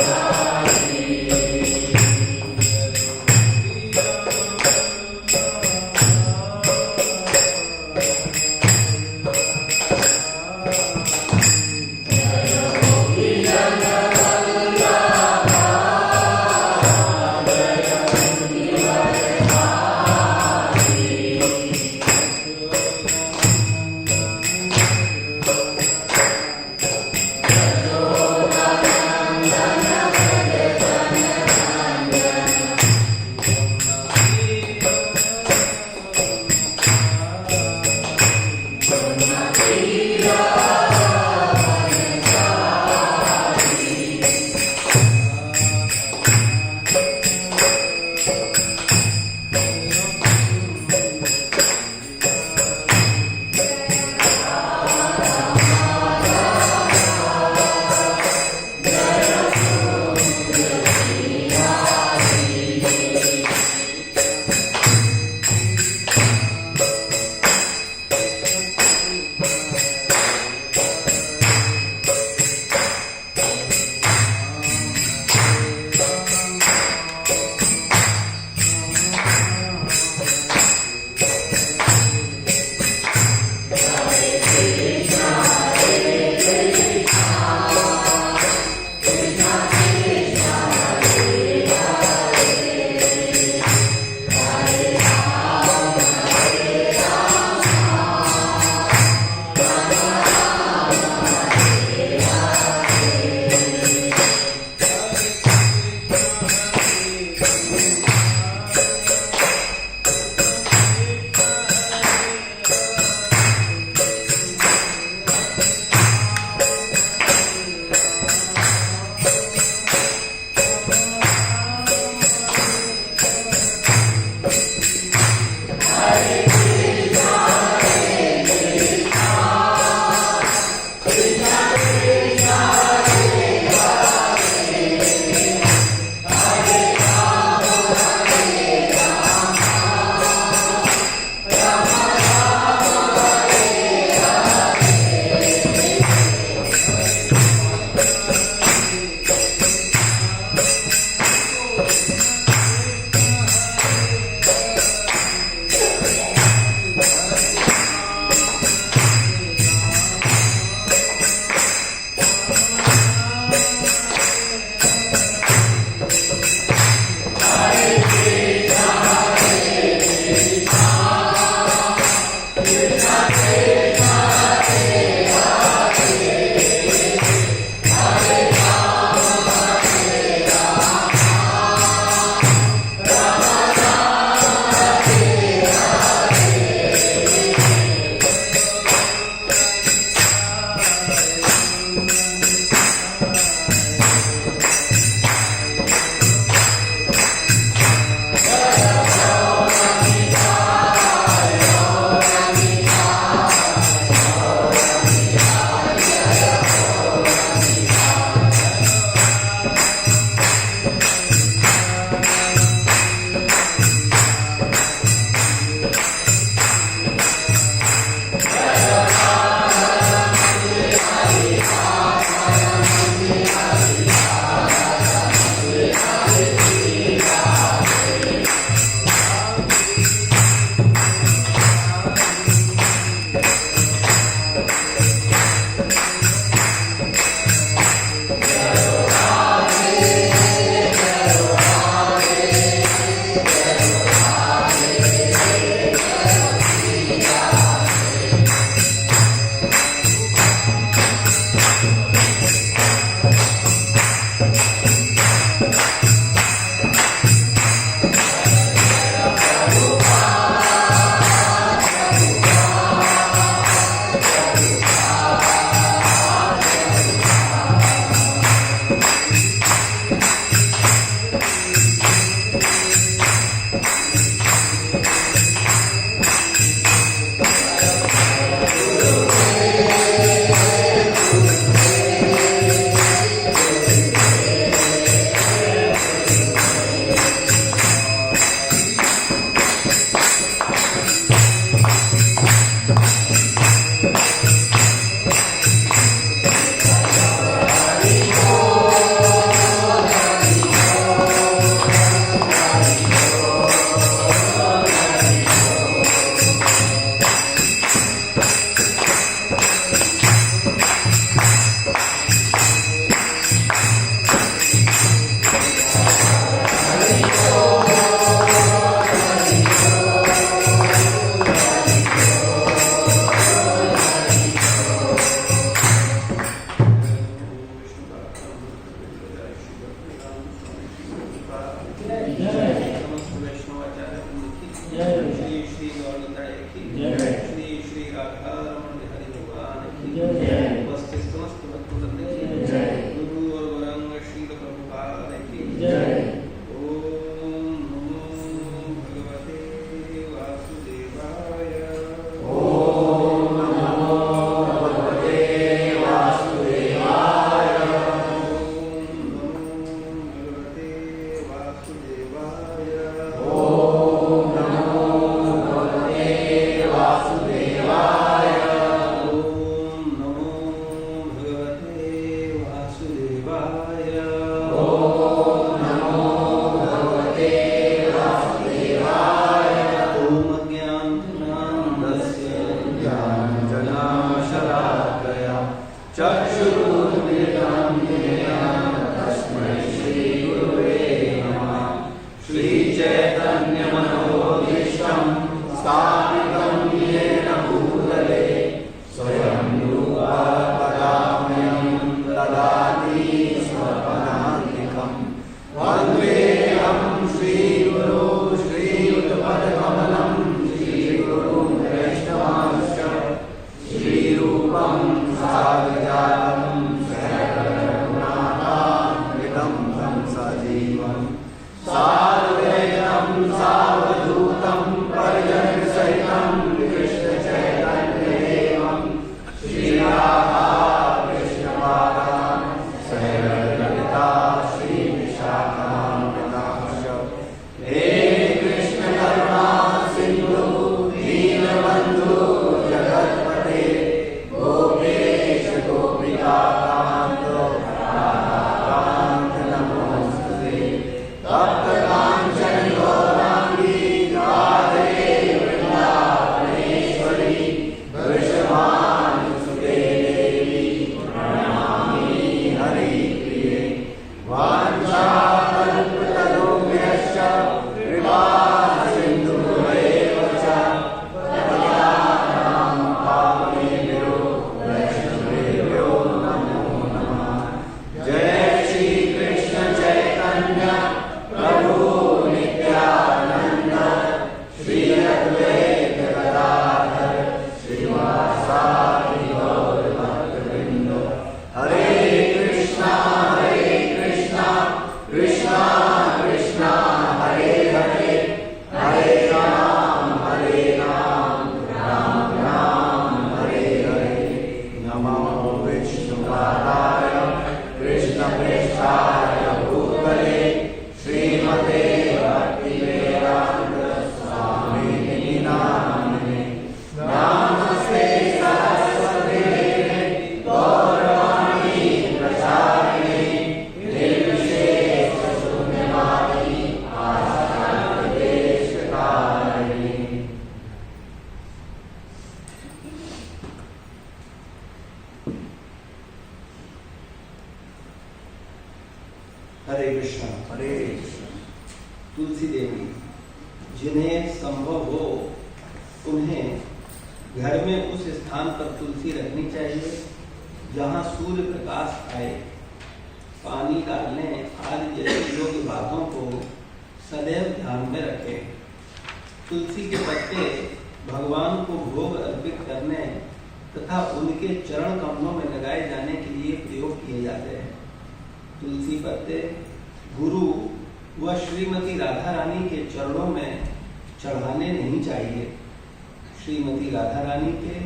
Jaya हरे कृष्ण। हरे कृष्ण। तुलसी देवी, जिन्हें संभव हो उन्हें घर में उस स्थान पर तुलसी रखनी चाहिए जहाँ सूर्य प्रकाश आए। पानी डालने आदि जैसी योग्य बातों को सदैव ध्यान में रखें। तुलसी के पत्ते भगवान को भोग अर्पित करने तथा उनके चरण कमलों में लगाए जाने के लिए प्रयोग किए जाते हैं। तुलसी पत्ते गुरु व श्रीमती राधा रानी के चरणों में चढ़ाने नहीं चाहिए। श्रीमती राधा रानी के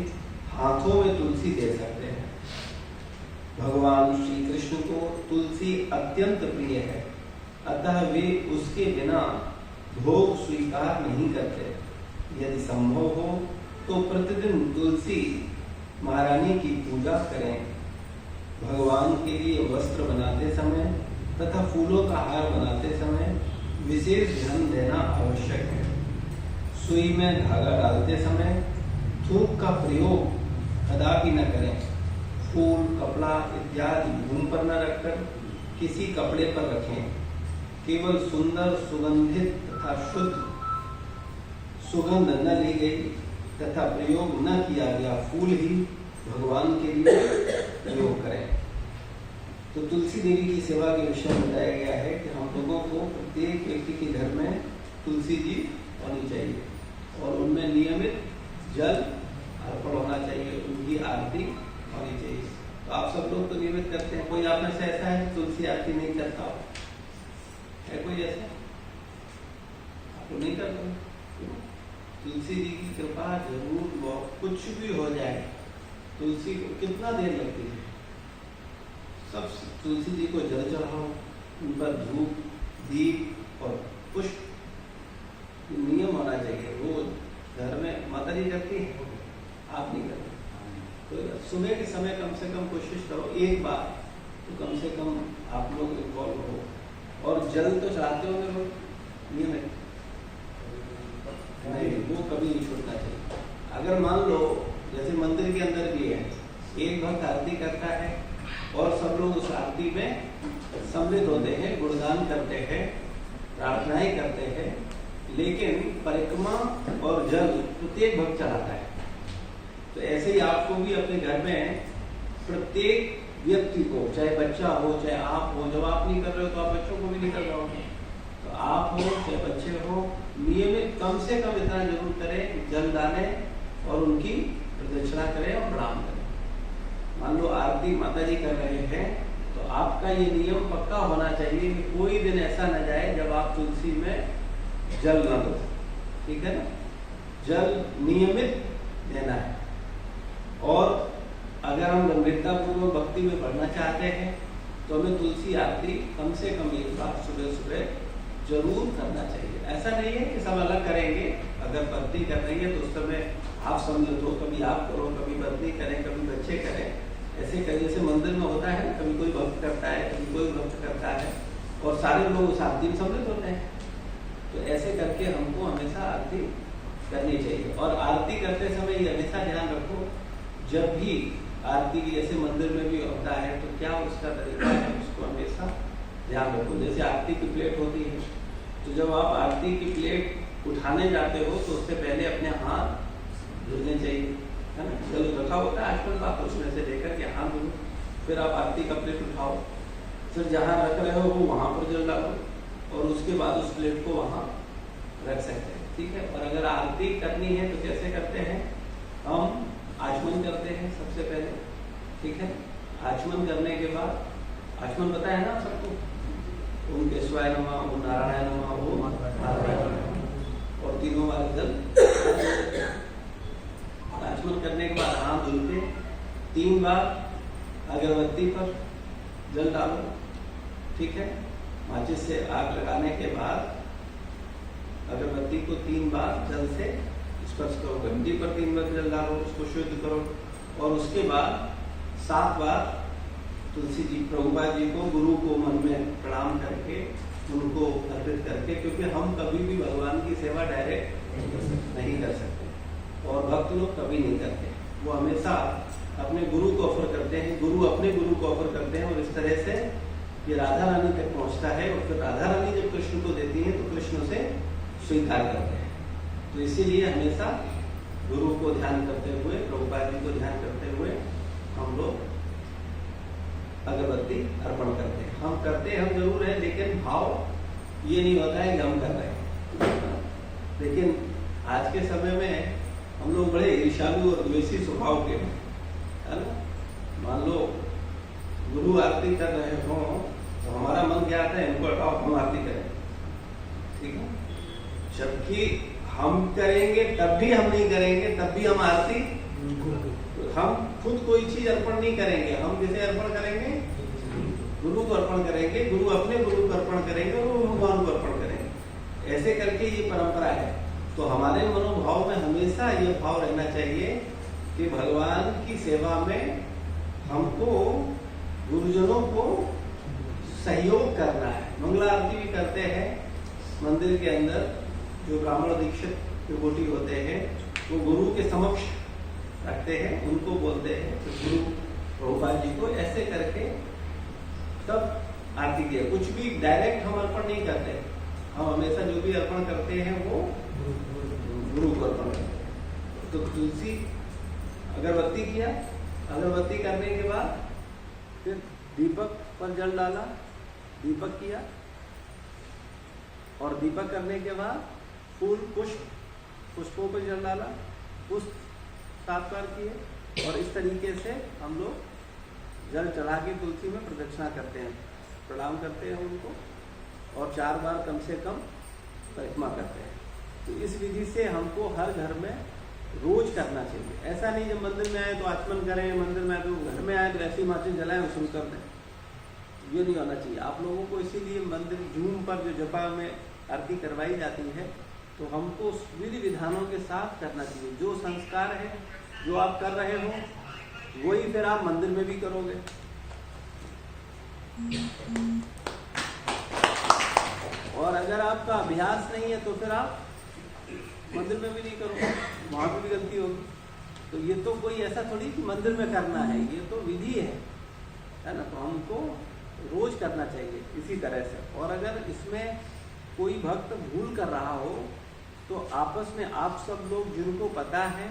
हाथों में तुलसी दे सकते हैं। भगवान श्री कृष्ण को तुलसी अत्यंत प्रिय है, अतः वे उसके बिना भोग स्वीकार नहीं करते। यदि संभव हो तो प्रतिदिन तुलसी महारानी की पूजा करें। भगवान के लिए वस्त्र बनाते समय तथा फूलों का हार बनाते समय विशेष ध्यान देना आवश्यक है। सुई में धागा डालते समय थूक का प्रयोग कदापि न करें। फूल, कपड़ा इत्यादि भूमि पर न रखकर किसी कपड़े पर रखें। केवल सुंदर, सुगंधित तथा शुद्ध सुगंध न ली गई तथा प्रयोग न किया गया फूल ही भगवान के लिए प्रयोग करें। तो तुलसी देवी की सेवा के विषय में बताया गया है कि हम लोगों को प्रत्येक व्यक्ति के घर में तुलसी जी होनी चाहिए और उनमें नियमित जल अर्पण होना चाहिए, उनकी आरती होनी चाहिए। तो आप सब लोग तो नियमित करते हैं। कोई आप में से ऐसा है तुलसी आरती नहीं करता हो? है कोई ऐसा? आप तो नहीं करते। तुलसी जी की कृपा जरूर, कुछ भी हो जाए तुलसी को कितना देर लगती है। सब तुलसी जी को जल चढ़ाओ, उन पर धूप, दीप और पुष्प नियम होना चाहिए। रोज घर में माता जी करती है, आप नहीं करते। तो सुबह के समय कम से कम कोशिश करो एक बार तो कम से कम आप लोग इन्वॉल्व हो। और जल तो चढ़ाते होंगे लोग नियमित? नहीं, वो कभी नहीं छूटना चाहिए। अगर मान लो जैसे मंदिर के अंदर भी है, एक भक्त आरती करता है और सब लोग उस आरती में सम्मिलित होते हैं, गुणगान करते हैं, प्रार्थनाएं करते हैं, लेकिन परिक्रमा और जल प्रत्येक भक्त चढ़ाता है। तो ऐसे ही आपको भी अपने घर में प्रत्येक व्यक्ति को, चाहे बच्चा हो चाहे आप हो, जब आप नहीं कर रहे हो तो आप बच्चों को भी नहीं करवाओगे। तो आप हो चाहे बच्चे हो, नियमित कम से कम इतना जरूर करें, जल डालें और उनकी प्रदक्षिणा करें और प्रणाम करें। मान लो आरती माता जी कर रहे हैं तो आपका ये नियम पक्का होना चाहिए कि कोई दिन ऐसा न जाए जब आप तुलसी में जल न दो। ठीक है ना? जल नियमित देना है। और अगर हम गंभीरता पूर्वक भक्ति में बढ़ना चाहते हैं तो हमें तुलसी आरती कम से कम एक बार सुबह सुबह जरूर करना चाहिए। ऐसा नहीं है कि सब अलग करेंगे। अगर पत्नी कर रही है तो उस समय आप सम्मिलित हो, कभी आप करो, कभी पत्नी करें, कभी बच्चे करें। ऐसे कभी जैसे मंदिर में होता है, कभी कोई भक्त करता है, कभी कोई भक्त करता है और सारे लोग उस आरती में सम्मिलित होते हैं। तो ऐसे करके हमको हमेशा आरती करनी चाहिए। और आरती करते समय ये हमेशा ध्यान रखो, जब भी आरती जैसे मंदिर में भी होता है तो क्या उसका तरीका है, उसको हमेशा ध्यान रखो। जैसे आरती की प्लेट होती है तो जब आप आरती की प्लेट उठाने जाते हो तो उससे पहले अपने हाथ धुलने चाहिए, है ना? जल रखा होता है आजकल, आप उसमें से लेकर के हाथ धुलो, फिर आप आरती का प्लेट उठाओ, फिर जहाँ रख रहे हो वहाँ पर जल डालो और उसके बाद उस प्लेट को वहाँ रख सकते हैं। ठीक है? और अगर आरती करनी है तो कैसे करते हैं? हम आचमन करते हैं सबसे पहले। ठीक है? आचमन करने के बाद, आचमन पता है ना सबको? ओम केशवाय नमः, ओम नारायण नमः, ओम नारायण नमः, और तीनों बार जल। आचमन करने के बाद हाथ धुल के 3 बार अगरबत्ती पर जल डालो। ठीक है? माचिस से आग लगाने के बाद अगरबत्ती को 3 बार जल से स्पर्श करो। घंटी पर 3 बार जल डालो, उसको शुद्ध करो और उसके बाद 7 बार तुलसी जी, प्रभुपाद जी को, गुरु को मन में प्रणाम करके उनको अर्पित करके, क्योंकि हम कभी भी भगवान की सेवा डायरेक्ट नहीं कर सकते और भक्त लोग कभी नहीं करते। वो हमेशा अपने गुरु को ऑफर करते हैं, गुरु अपने गुरु को ऑफर करते हैं और इस तरह से ये राधा रानी तक पहुंचता है और फिर राधा रानी जब कृष्ण को देती है तो कृष्ण उसे स्वीकार करते हैं। तो इसीलिए हमेशा गुरु को ध्यान करते हुए, प्रभुपाद जी को ध्यान करते हुए हम लोग अगरबत्ती अर्पण करते हैं। हम करते हम जरूर है, लेकिन भाव ये नहीं होता है कि हम कर रहे हैं। लेकिन आज के समय में हम लोग बड़े ईर्ष्यालु और द्वेषी स्वभाव के हैं, है ना। मान लो गुरु आरती कर रहे हो तो हमारा मन क्या आता है, इनको हटाओ, हम आरती करें, ठीक है। जबकि हम करेंगे तब भी हम नहीं करेंगे, तब भी हम आरती, हम खुद कोई चीज अर्पण नहीं करेंगे। हम किसे अर्पण करेंगे? गुरु को अर्पण करेंगे। गुरु अपने गुरु को अर्पण करेंगे और वो भगवान को अर्पण करेंगे। ऐसे करके ये परंपरा है। तो हमारे मनोभाव में हमेशा ये भाव रहना चाहिए कि भगवान की सेवा में हमको गुरुजनों को सहयोग करना है। मंगला आरती भी करते हैं मंदिर के अंदर, जो ब्राह्मण दीक्षित विभूति होते हैं वो गुरु के समक्ष रखते हैं, उनको बोलते हैं तो गुरु प्रभुपाद जी को ऐसे करके तब आरती किया। कुछ भी डायरेक्ट हम अर्पण नहीं करते, हम हमेशा जो भी अर्पण करते हैं वो गुरु को अर्पण करते हैं। तो तुलसी अगरबत्ती किया, अगरबत्ती करने के बाद फिर दीपक पर जल डाला, दीपक किया और दीपक करने के बाद फूल पुष्पों पर जल डाला, पुष्प 7 बार किए और इस तरीके से हम लोग जल चढ़ा के तुलसी में प्रदक्षिणा करते हैं, प्रणाम करते हैं उनको और 4 बार कम से कम परिक्रमा करते हैं। तो इस विधि से हमको हर घर में रोज करना चाहिए। ऐसा नहीं जब मंदिर में आए तो आचमन करें, मंदिर में आए तो घर में आए तो ऐसी माचिस जलाएं और शुरू कर दें, ये नहीं होना चाहिए। आप लोगों को इसीलिए मंदिर जूम पर जो जपा में आरती करवाई जाती है तो हमको विधि विधानों के साथ करना चाहिए। जो संस्कार है, जो आप कर रहे हो वही फिर आप मंदिर में भी करोगे। और अगर आपका अभ्यास नहीं है तो फिर आप मंदिर में भी नहीं करोगे, वहां पर भी गलती होगी। तो ये तो कोई ऐसा थोड़ी कि मंदिर में करना है, ये तो विधि है ना। तो हमको रोज करना चाहिए इसी तरह से। और अगर इसमें कोई भक्त भूल कर रहा हो तो आपस में आप सब लोग जिनको पता है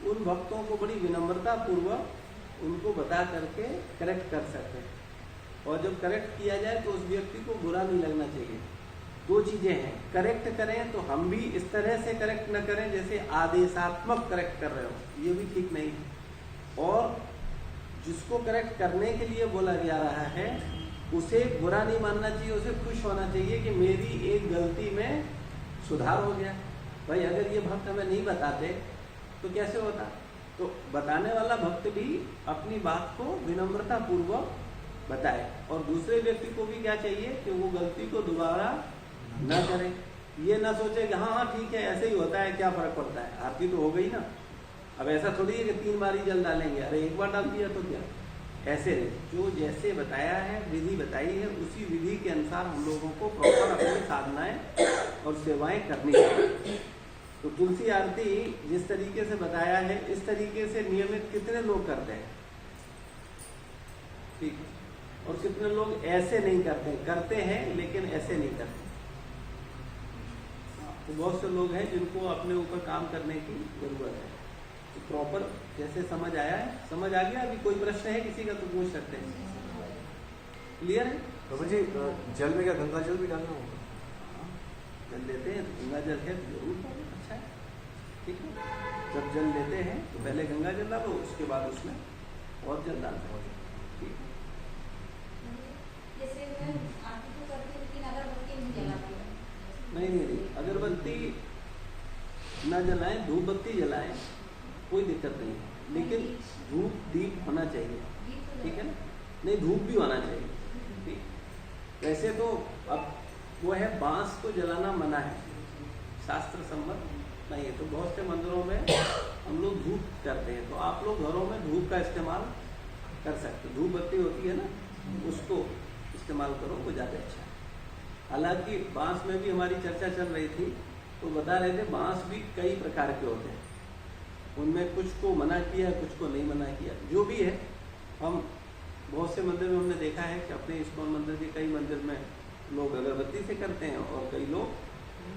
उन भक्तों को बड़ी विनम्रता पूर्वक उनको बता करके करेक्ट कर सकते हैं। और जब करेक्ट किया जाए तो उस व्यक्ति को बुरा नहीं लगना चाहिए। 2 चीजें हैं, करेक्ट करें तो हम भी इस तरह से करेक्ट न करें जैसे आदेशात्मक करेक्ट कर रहे हो, ये भी ठीक नहीं है। और जिसको करेक्ट करने के लिए बोला जा रहा है उसे बुरा नहीं मानना चाहिए, उसे खुश होना चाहिए कि मेरी एक गलती में सुधार हो गया। भाई अगर ये भक्त हमें नहीं बताते तो कैसे होता। तो बताने वाला भक्त भी अपनी बात को विनम्रता पूर्वक बताए और दूसरे व्यक्ति को भी क्या चाहिए कि वो गलती को दोबारा न करे। ये ना सोचे कि हाँ ठीक है ऐसे ही होता है, क्या फर्क पड़ता है, आरती तो हो गई ना। अब ऐसा थोड़ी है कि 3 बार ही जल डालेंगे, अरे 1 बार डाल दिया तो क्या। ऐसे जो जैसे बताया है, विधि बताई है, उसी विधि के अनुसार हम लोगों को प्रॉपर अपनी साधनाएं और सेवाएं करनी चाहिए। तो तुलसी आरती जिस तरीके से बताया है इस तरीके से नियमित कितने लोग करते हैं, ठीक, और कितने लोग ऐसे नहीं करते हैं लेकिन ऐसे नहीं करते। तो बहुत से लोग हैं जिनको अपने ऊपर काम करने की जरूरत है। तो प्रॉपर जैसे समझ आया है, समझ आ गया। अभी कोई प्रश्न है किसी का तो पूछ सकते हैं। क्लियर है बाबा जी? जल में क्या गंगा जल भी डालना होगा? जल लेते हैं तो गंगा जल है जरूर, अच्छा है, ठीक है। जब जल लेते हैं तो पहले गंगा जल डालो, उसके बाद उसमें और जल डालते हैं, ठीक है। नहीं, अगरबत्ती न जलाएं, धूप बत्ती जलाएं, कोई दिक्कत नहीं है, लेकिन धूप दीप होना चाहिए, ठीक है ना। नहीं, धूप भी होना चाहिए, ठीक। वैसे तो अब वो है बांस को जलाना मना है, शास्त्र सम्मत नहीं है। तो बहुत से मंदिरों में हम लोग धूप करते हैं, तो आप लोग घरों में धूप का इस्तेमाल कर सकते। धूप बत्ती होती है ना, उसको इस्तेमाल करो, वो ज़्यादा अच्छा है। हालांकि बांस में भी हमारी चर्चा चल रही थी तो बता रहे थे बांस भी कई प्रकार के होते हैं, उनमें कुछ को मना किया, कुछ को नहीं मना किया। जो भी है, हम बहुत से मंदिर में हमने देखा है कि अपने इस्कॉन मंदिर के कई मंदिर में लोग अगरबत्ती से करते हैं और कई लोग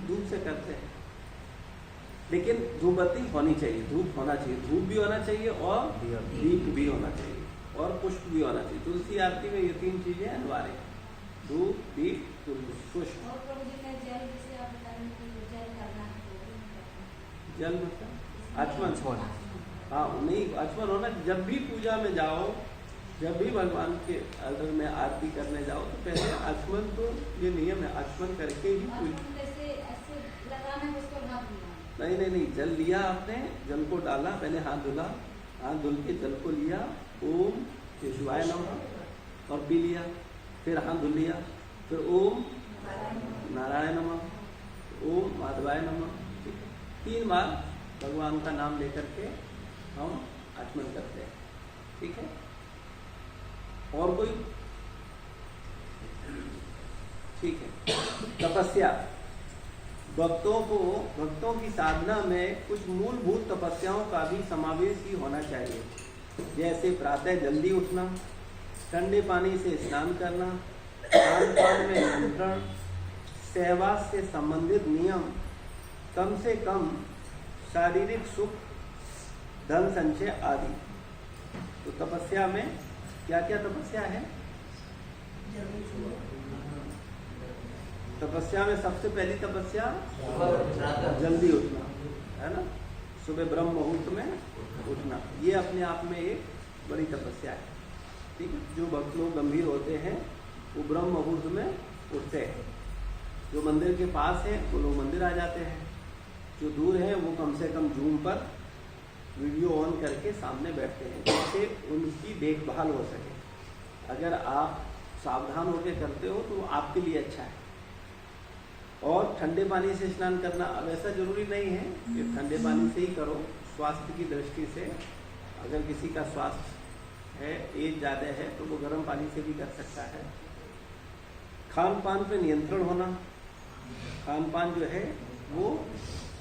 धूप से करते हैं। लेकिन धूपबत्ती होनी चाहिए, धूप होना चाहिए, धूप भी होना चाहिए और दीप भी होना चाहिए और पुष्प भी होना चाहिए। तुलसी आरती में ये 3 चीजें अनिवार्य हैं, धूप, दीप, पुष्प। और प्रभु जी ने जल, जैसे आप बता रहे हैं कि जल करना है, तो भी नहीं करते। जल मतलब आचमन। हाँ, हाँ, नहीं आचमन होना। जब भी पूजा में जाओ, जब भी भगवान के अगर में आरती करने जाओ तो पहले आचमन, तो ये नियम है, आचमन करके ही पूजा। जैसे ऐसे लगाना है उसको हाथ दिया। नहीं, जल लिया आपने, जल को डाला, पहले हाथ धुला, हाथ धुल के जल को लिया, ओम केशवाय नमः और पी लिया, फिर हाथ धुल लिया, फिर ओम नारायण नमः, ओम माधवाय नमः। 3 बार भगवान का नाम लेकर के हम आचमन करते हैं, ठीक है। और कोई? ठीक है। तपस्या, भक्तों की साधना में कुछ मूलभूत तपस्याओं का भी समावेश ही होना चाहिए, जैसे प्रातः जल्दी उठना, ठंडे पानी से स्नान करना, खान पान में नियंत्रण, सहवास से संबंधित नियम, कम से कम शारीरिक सुख, धन संचय आदि। तो तपस्या में क्या क्या तपस्या है? तपस्या में सबसे पहली तपस्या जल्दी उठना है ना, सुबह ब्रह्म मुहूर्त में उठना, ये अपने आप में एक बड़ी तपस्या है, ठीक है। जो भक्त लोग गंभीर होते हैं वो ब्रह्म मुहूर्त में उठते हैं, जो मंदिर के पास है वो लोग मंदिर आ जाते हैं, जो दूर है वो कम से कम जूम पर वीडियो ऑन करके सामने बैठते हैं, जिससे उनकी देखभाल हो सके। अगर आप सावधान होकर करते हो तो वो आपके लिए अच्छा है। और ठंडे पानी से स्नान करना, अब ऐसा जरूरी नहीं है कि ठंडे पानी से ही करो, स्वास्थ्य की दृष्टि से अगर किसी का स्वास्थ्य है, एज ज़्यादा है, तो वो गर्म पानी से भी कर सकता है। खान पान पे नियंत्रण होना, खान पान जो है वो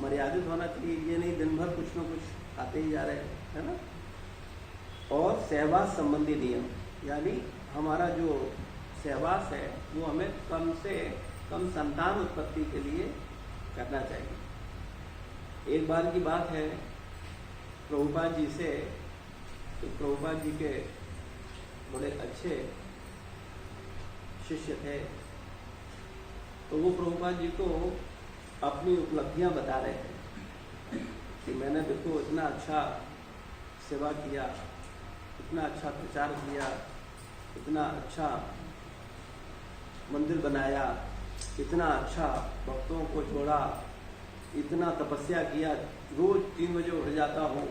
मर्यादित होना चाहिए, ये नहीं दिन भर कुछ ना कुछ खाते ही जा रहे हैं, है ना। और सहवास संबंधी नियम, यानी हमारा जो सहवास है वो हमें कम से कम संतान उत्पत्ति के लिए करना चाहिए। एक बार की बात है, प्रभुपाद जी से, तो प्रभुपाद जी के बड़े अच्छे शिष्य थे, तो वो प्रभुपाद जी को अपनी उपलब्धियां बता रहे थे कि मैंने देखो इतना अच्छा सेवा किया, इतना अच्छा प्रचार किया, इतना अच्छा मंदिर बनाया, इतना अच्छा भक्तों को जोड़ा, इतना तपस्या किया, रोज 3 बजे उठ जाता हूँ,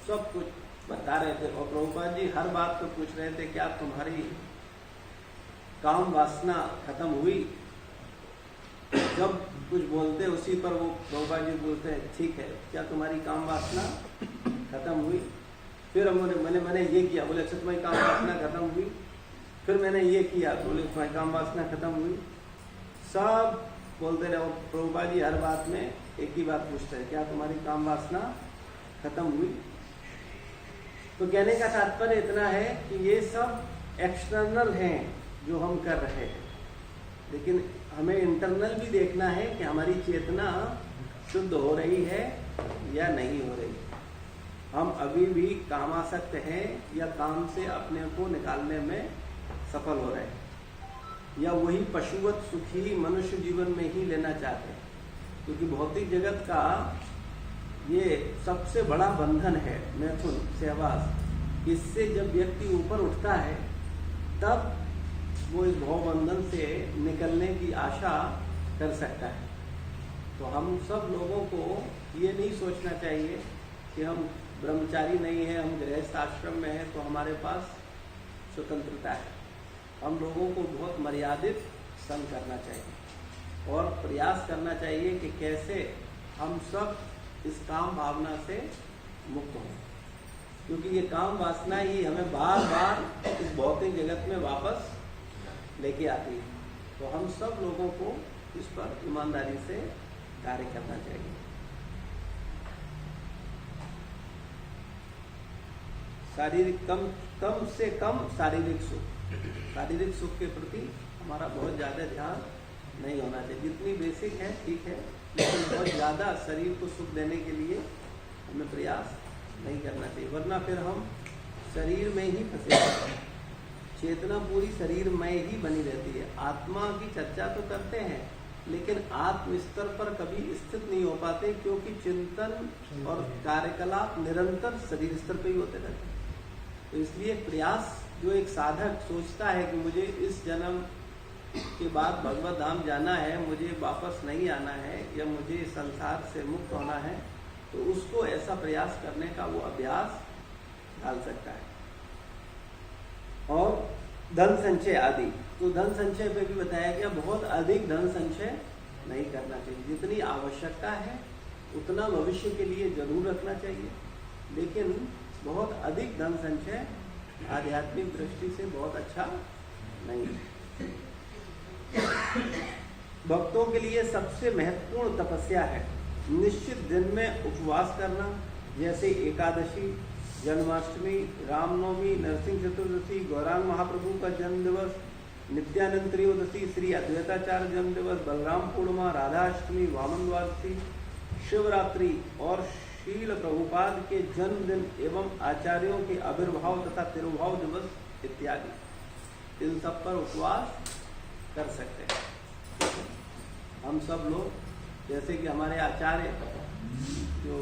सब कुछ बता रहे थे। और प्रभुपाद जी हर बात को पूछ रहे थे, क्या तुम्हारी काम वासना खत्म हुई? जब कुछ बोलते उसी पर वो प्रभुपाद जी बोलते हैं, ठीक है, क्या तुम्हारी काम वासना खत्म हुई? फिर मैंने ये किया, बोले अच्छा तुम्हारी काम वासना खत्म हुई? फिर मैंने ये किया, बोले तुम्हारी काम वासना खत्म हुई? सब बोलते रहे। प्रभुपाद जी हर बात में एक ही बात पूछते हैं, क्या तुम्हारी काम वासना खत्म हुई? तो कहने का तात्पर्य इतना है कि ये सब एक्सटर्नल हैं जो हम कर रहे हैं, लेकिन हमें इंटरनल भी देखना है कि हमारी चेतना शुद्ध हो रही है या नहीं हो रही। हम अभी भी कामासक्त हैं या काम से अपने को निकालने में सफल हो रहे हैं, या वही पशुवत सुखी मनुष्य जीवन में ही लेना चाहते हैं। क्योंकि भौतिक जगत का ये सबसे बड़ा बंधन है मैथुन, सहवास। इससे जब व्यक्ति ऊपर उठता है तब वो इस भव बंधन से निकलने की आशा कर सकता है। तो हम सब लोगों को ये नहीं सोचना चाहिए कि हम ब्रह्मचारी नहीं है, हम गृहस्थ आश्रम में हैं तो हमारे पास स्वतंत्रता है। हम लोगों को बहुत मर्यादित संग करना चाहिए और प्रयास करना चाहिए कि कैसे हम सब इस काम भावना से मुक्त हों, क्योंकि ये काम वासना ही हमें बार बार इस भौतिक जगत में वापस लेके आती है। तो हम सब लोगों को इस पर ईमानदारी से कार्य करना चाहिए। शारीरिक कम से कम शारीरिक सुख के प्रति हमारा बहुत ज़्यादा ध्यान नहीं होना चाहिए। जितनी बेसिक है ठीक है, लेकिन बहुत ज़्यादा शरीर को सुख देने के लिए हमें प्रयास नहीं करना चाहिए, वरना फिर हम शरीर में ही फंसे रहते हैं। चेतना पूरी शरीर में ही बनी रहती है। आत्मा की चर्चा तो करते हैं, लेकिन आत्म स्तर पर कभी स्थित नहीं हो पाते, क्योंकि चिंतन और कार्यकलाप निरंतर शरीर स्तर पर ही होते रहते हैं। तो इसलिए प्रयास, जो एक साधक सोचता है कि मुझे इस जन्म के बाद भगवत धाम जाना है, मुझे वापस नहीं आना है, या मुझे संसार से मुक्त होना है, तो उसको ऐसा प्रयास करने का वो अभ्यास डाल सकता है। और धन संचय आदि, तो धन संचय पे भी बताया गया, बहुत अधिक धन संचय नहीं करना चाहिए। जितनी आवश्यकता है उतना भविष्य के लिए जरूर रखना चाहिए, लेकिन बहुत अधिक धन संचय आध्यात्मिक दृष्टि से बहुत अच्छा नहीं है। भक्तों के लिए सबसे महत्वपूर्ण तपस्या है निश्चित दिन में उपवास करना, जैसे एकादशी, जन्माष्टमी, रामनवमी, नरसिंह चतुर्दशी, गौरांग महाप्रभु का जन्म दिवस, नित्यानंद त्रयोदशी, श्री अद्वैताचार्य जन्म दिवस, बलराम पूर्णिमा, राधाष्टमी, वामन द्वादशी, शिवरात्रि और शील प्रभुपाद के जन्मदिन एवं आचार्यों के आविर्भाव तथा तिरुभाव दिवस इत्यादि, इन सब पर उपवास कर सकते हैं। हम सब लोग, जैसे कि हमारे आचार्य जो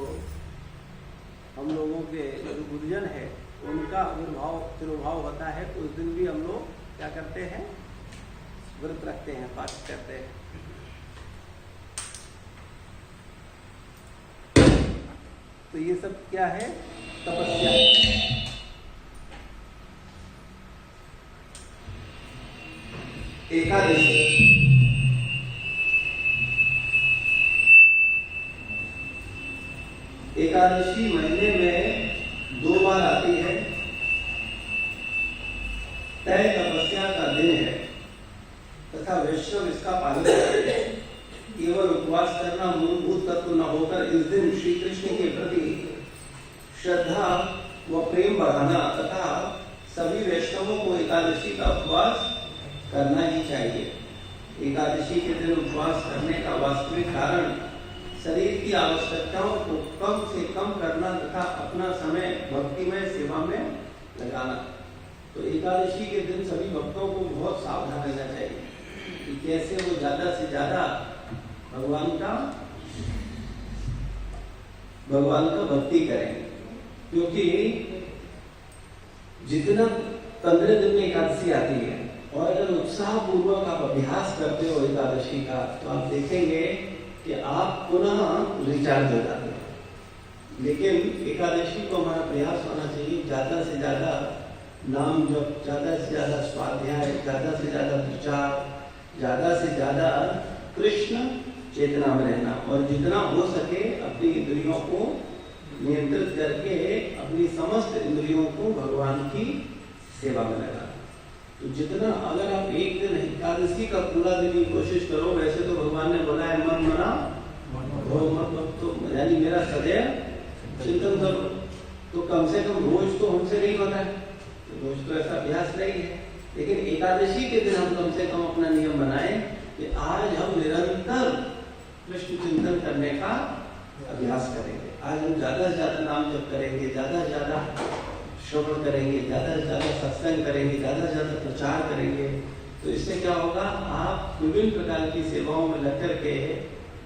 हम लोगों के जो गुरुजन है, उनका आविर्भाव तिरुभाव होता है, तो उस दिन भी हम लोग क्या करते हैं, व्रत रखते हैं, फास्ट करते हैं। तो ये सब क्या है, तपस्या है। एकादशी, एकादशी महीने में 2 बार आती है। तय तपस्या का दिन है तथा वैष्णव इसका पालन करते हैं। केवल उपवास करना मूलभूत तत्व न होकर इस दिन श्री कृष्ण के प्रति श्रद्धा व प्रेम बढ़ाना तथा सभी वैष्णवों को एकादशी का उपवास करना ही चाहिए। एकादशी के दिन उपवास करने का वास्तविक कारण शरीर की आवश्यकताओं को कम से कम करना तथा अपना समय भक्तिमय सेवा में लगाना। तो एकादशी के दिन सभी भक्तों को बहुत सावधान रहना चाहिए कि कैसे वो ज्यादा से ज्यादा भगवान का भक्ति करेंगे, क्योंकि जितना 15 दिन में एकादशी आती है और अगर उत्साह पूर्वक आप अभ्यास करते हो एकादशी का, तो आप देखेंगे कि आप पुनः रिचार्ज हो जाते हैं। लेकिन एकादशी को हमारा प्रयास होना चाहिए ज्यादा से ज्यादा नाम जप, ज्यादा से ज्यादा स्वाध्याय, ज्यादा से ज्यादा प्रचार, ज्यादा से ज्यादा कृष्ण चेतना में रहना, और जितना हो सके अपनी इंद्रियों को नियंत्रित करके अपनी समस्त इंद्रियों को भगवान की सेवा में लगाना। तो जितना, अगर आप एक दिन एकादशी का पूरा दिन की कोशिश करो, वैसे तो भगवान ने बोला है मन मना भोग मत, तो यानी मेरा सदैव चिंतन करो, तो कम से कम रोज तो हमसे नहीं होता है, तो रोज तो ऐसा अभ्यास नहीं है, लेकिन एकादशी के दिन हम कम से कम अपना नियम बनाए कि आज हम निरंतर कृष्ण चिंतन करने का अभ्यास करेंगे। आज हम ज्यादा से ज्यादा नाम जप करेंगे, ज्यादा से ज्यादा श्रवण करेंगे, ज्यादा से ज्यादा सत्संग करेंगे, ज्यादा से ज्यादा प्रचार करेंगे। तो इससे क्या होगा, आप विभिन्न प्रकार की सेवाओं में लग करके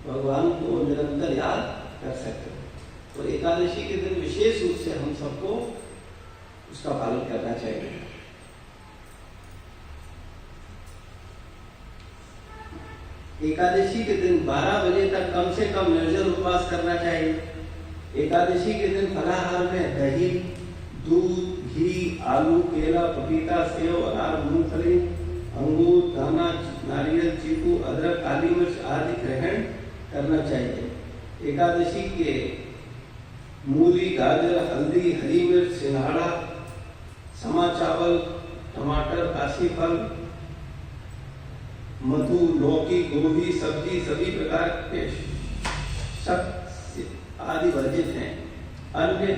भगवान को निरंतर याद कर सकते हो। तो एकादशी के दिन विशेष रूप से हम सबको उसका पालन करना चाहिए। एकादशी के दिन 12 बजे तक कम से कम निर्जल उपवास करना चाहिए। एकादशी के दिन फलाहार में दही, दूध, घी, आलू, केला, पपीता, सेव, अनार, मूंगफली, अंगूर, दाना, नारियल, चीकू, अदरक, काली मिर्च आदि ग्रहण करना चाहिए। एकादशी के मूली, गाजर, हल्दी, हरी मिर्च, सिंघाड़ा, समा चावल, टमाटर, काशी फल, मधु, लौकी, गोभी, सब्जी, सभी प्रकार के शक आदि वर्जित हैं। अन्य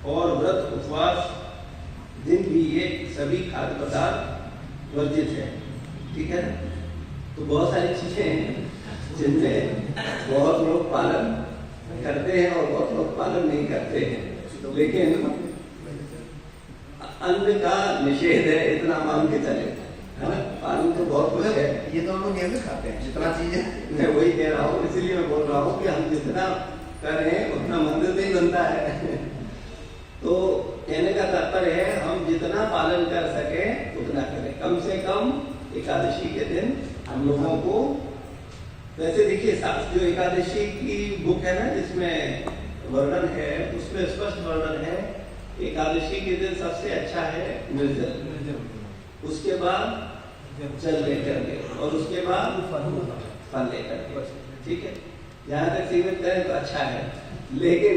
और व्रत, उपवास दिन भी ये सभी खाद्य पदार्थ वर्जित है, ठीक है ना। तो बहुत सारी चीजें हैं जिनमें बहुत लोग पालन करते हैं और बहुत लोग पालन नहीं करते हैं, लेकिन अन्न का निषेध है, इतना मान के चले, है ना। पालन तो बहुत कुछ है, ये तो हम लोग नियमित खाते हैं जितना चीजें। मैं वही कह रहा हूँ, इसीलिए मैं बोल रहा हूँ कि हम जितना करें उतना मंदिर नहीं बनता है। तो कहने का तात्पर्य है हम जितना पालन कर सके उतना करें, कम से कम एकादशी के दिन हम लोगों को। वैसे देखिए जो एकादशी की बुक है ना जिसमें वर्णन है, उसमें स्पष्ट वर्णन है एकादशी के दिन सबसे अच्छा है निर्जल, उसके बाद जल लेकर के, और उसके बाद फल लेकर के, ठीक है। यहाँ तक सीमित करें तो अच्छा है, लेकिन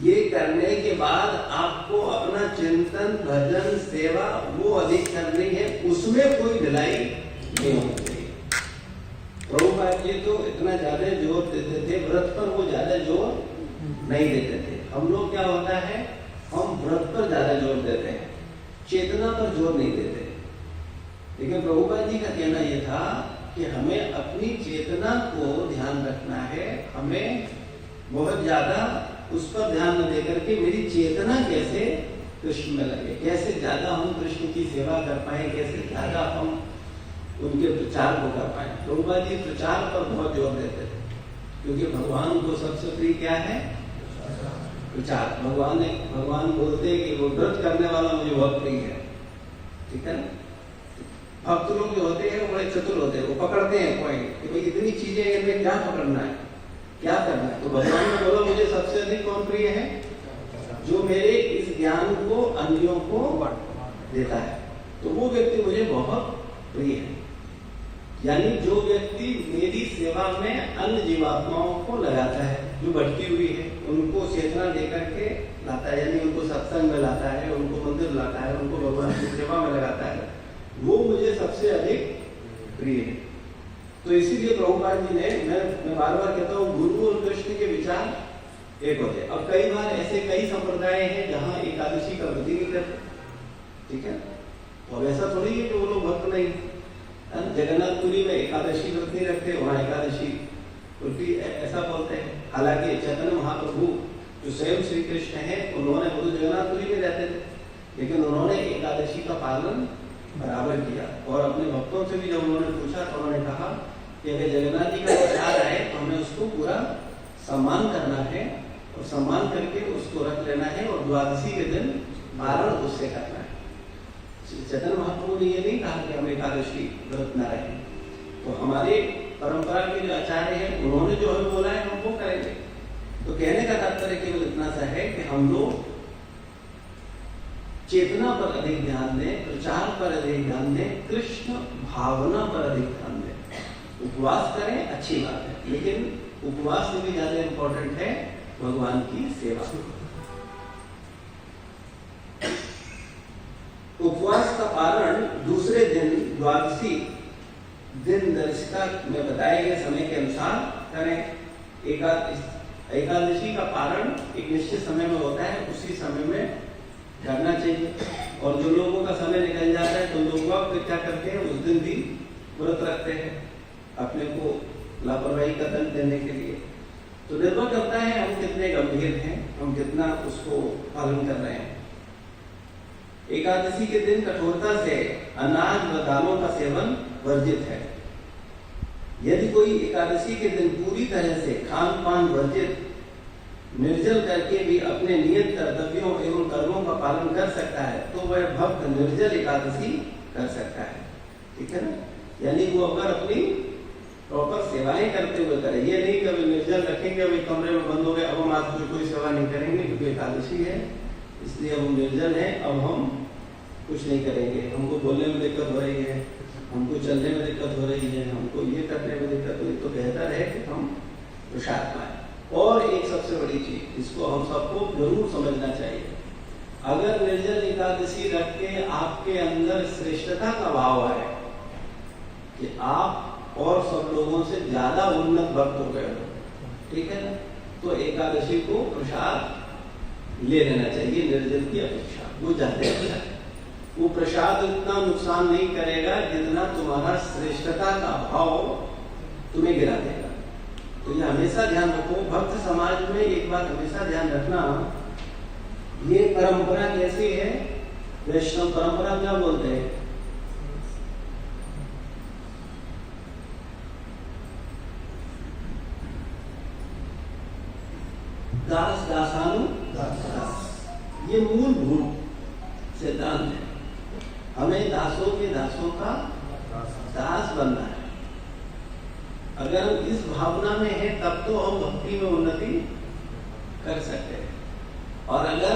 ये करने के बाद आपको अपना चिंतन, भजन, सेवा वो अधिक करनी है, उसमें कोई ढिलाई नहीं होनी चाहिए। प्रभुपाद जी तो इतना ज्यादा जोर देते थे व्रत पर, वो ज्यादा जोर नहीं देते थे। हम लोग क्या होता है, हम व्रत पर ज्यादा जोर देते हैं, चेतना पर जोर नहीं देते। लेकिन प्रभुपाद जी का कहना यह था कि हमें अपनी चेतना को ध्यान रखना है, हमें बहुत ज्यादा उस पर ध्यान न देकर के मेरी चेतना कैसे कृष्ण में लगे, कैसे ज्यादा हम कृष्ण की सेवा कर पाए, कैसे ज्यादा हम उनके प्रचार को कर पाए। प्रभुपाद जी प्रचार पर बहुत जोर देते थे, क्योंकि भगवान को सबसे प्रिय क्या है, प्रचार। भगवान बोलते हैं कि वो व्रत करने वाला मुझे बहुत प्रिय है, ठीक है ना। भक्त लोग जो होते हैं वो बड़े चतुर होते हैं, वो पकड़ते हैं पॉइंट कि भाई इतनी चीजें इनमें क्या पकड़ना है, क्या करना है। तो भगवान ने बोला मुझे सबसे अधिक कौन प्रिय है, जो मेरे इस ज्ञान को अन्यों को देता है, तो वो व्यक्ति मुझे बहुत प्रिय है। यानी जो व्यक्ति मेरी सेवा में अन्य जीवात्माओं को लगाता है, जो भटकी हुई है उनको चेतना देकर के लाता है, यानी उनको सत्संग में लाता है, उनको मंदिर लाता है, उनको भगवान की सेवा में लगाता है, वो मुझे सबसे अधिक प्रिय है। तो इसीलिए प्रभुपाद जी ने, मैं बार बार कहता हूँ, गुरु और कृष्ण के विचार एक होते हैं। अब कई बार ऐसे कई संप्रदाय हैं जहाँ एकादशी का व्रत नहीं करते, ठीक है। और ऐसा थोड़ी है कि वो लोग भक्त नहीं, जगन्नाथपुरी में एकादशी व्रत नहीं रखते, वहाँ एकादशी उल्टी ऐसा बोलते हैं। हालांकि चैतन्य महाप्रभु जो स्वयं श्री कृष्ण है, उन्होंने वो जगन्नाथपुरी में रहते थे, लेकिन उन्होंने एकादशी का पालन बराबर किया। और अपने भक्तों से भी जब उन्होंने पूछा तो उन्होंने कहा कि अगर जगन्नाथ जी का विचार आए तो हमें उसको पूरा सम्मान करना है, और सम्मान करके उसको रख लेना है, और द्वादशी के दिन पारण उससे करना है। चैतन्य महाप्रभु ने ये नहीं कहा कि हम एकादशी व्रत न रखें। तो हमारे परंपरा के जो आचार्य हैं उन्होंने जो हमें बोला है हम वो करेंगे। तो कहने का तात्पर्य केवल इतना सा है कि हम लोग चेतना पर अधिक ध्यान दें, प्रचार पर अधिक ध्यान दें, कृष्ण भावना पर अधिक ध्यान दें। उपवास करें अच्छी बात है, लेकिन उपवास से भी ज्यादा इंपॉर्टेंट है भगवान की सेवा। उपवास का पारण दूसरे दिन द्वादशी दिन दर्शिका में बताए गए समय के अनुसार करें। एकादशी का पारण एक निश्चित समय में होता है, उसी समय में करना चाहिए। और जो लोगों का समय निकल जाता है तो लोग वक्त क्या करते हैं, उस दिन भी व्रत रखते हैं अपने को लापरवाही का दंड देने के लिए। तो निर्भर करता है हम कितने गंभीर हैं, हम कितना उसको पालन कर रहे हैं। एकादशी के दिन कठोरता से अनाज व दालों का सेवन वर्जित है। यदि कोई एकादशी के दिन पूरी तरह से खान पान वर्जित निर्जल करके भी अपने नियत कर्तव्यों एवं कर्मों का पालन कर सकता है तो वह भक्त निर्जल एकादशी कर सकता है, ठीक है ना। यानी वो अगर अपनी प्रॉपर सेवाएं करते हुए करे, ये नहीं कभी निर्जल रखेंगे, अभी कमरे में बंद हो गए, अब हम आज कोई सेवा नहीं करेंगे क्योंकि एकादशी है इसलिए हम निर्जल हैं, अब हम कुछ नहीं करेंगे, हमको बोलने में दिक्कत हो रही है, हमको चलने में दिक्कत हो रही है, हमको ये करने में दिक्कत हो रही है। तो बेहतर है कि हम प्रसाद पाएं। और एक सबसे बड़ी चीज इसको हम सबको जरूर समझना चाहिए, अगर निर्जल एकादशी रख के आपके अंदर श्रेष्ठता का भाव आए कि आप और सब लोगों से ज्यादा उन्नत भक्त हो गए हो, ठीक है ना, तो एकादशी को प्रसाद ले लेना चाहिए निर्जल की अपेक्षा, वो ज्यादा अच्छा है। वो प्रसाद उतना नुकसान नहीं करेगा जितना तुम्हारा श्रेष्ठता का भाव तुम्हें गिरा देगा। तो ये हमेशा ध्यान रखो। भक्त समाज में एक बात हमेशा ध्यान रखना, ये परंपरा कैसी है, वैष्णव परंपरा क्या बोलते हैं, दास दासानु दास, ये मूलभूत सिद्धांत है। हमें दासों के दासों का दास बनना है। अगर हम इस भावना में हैं तब तो हम भक्ति में उन्नति कर सकते हैं। और अगर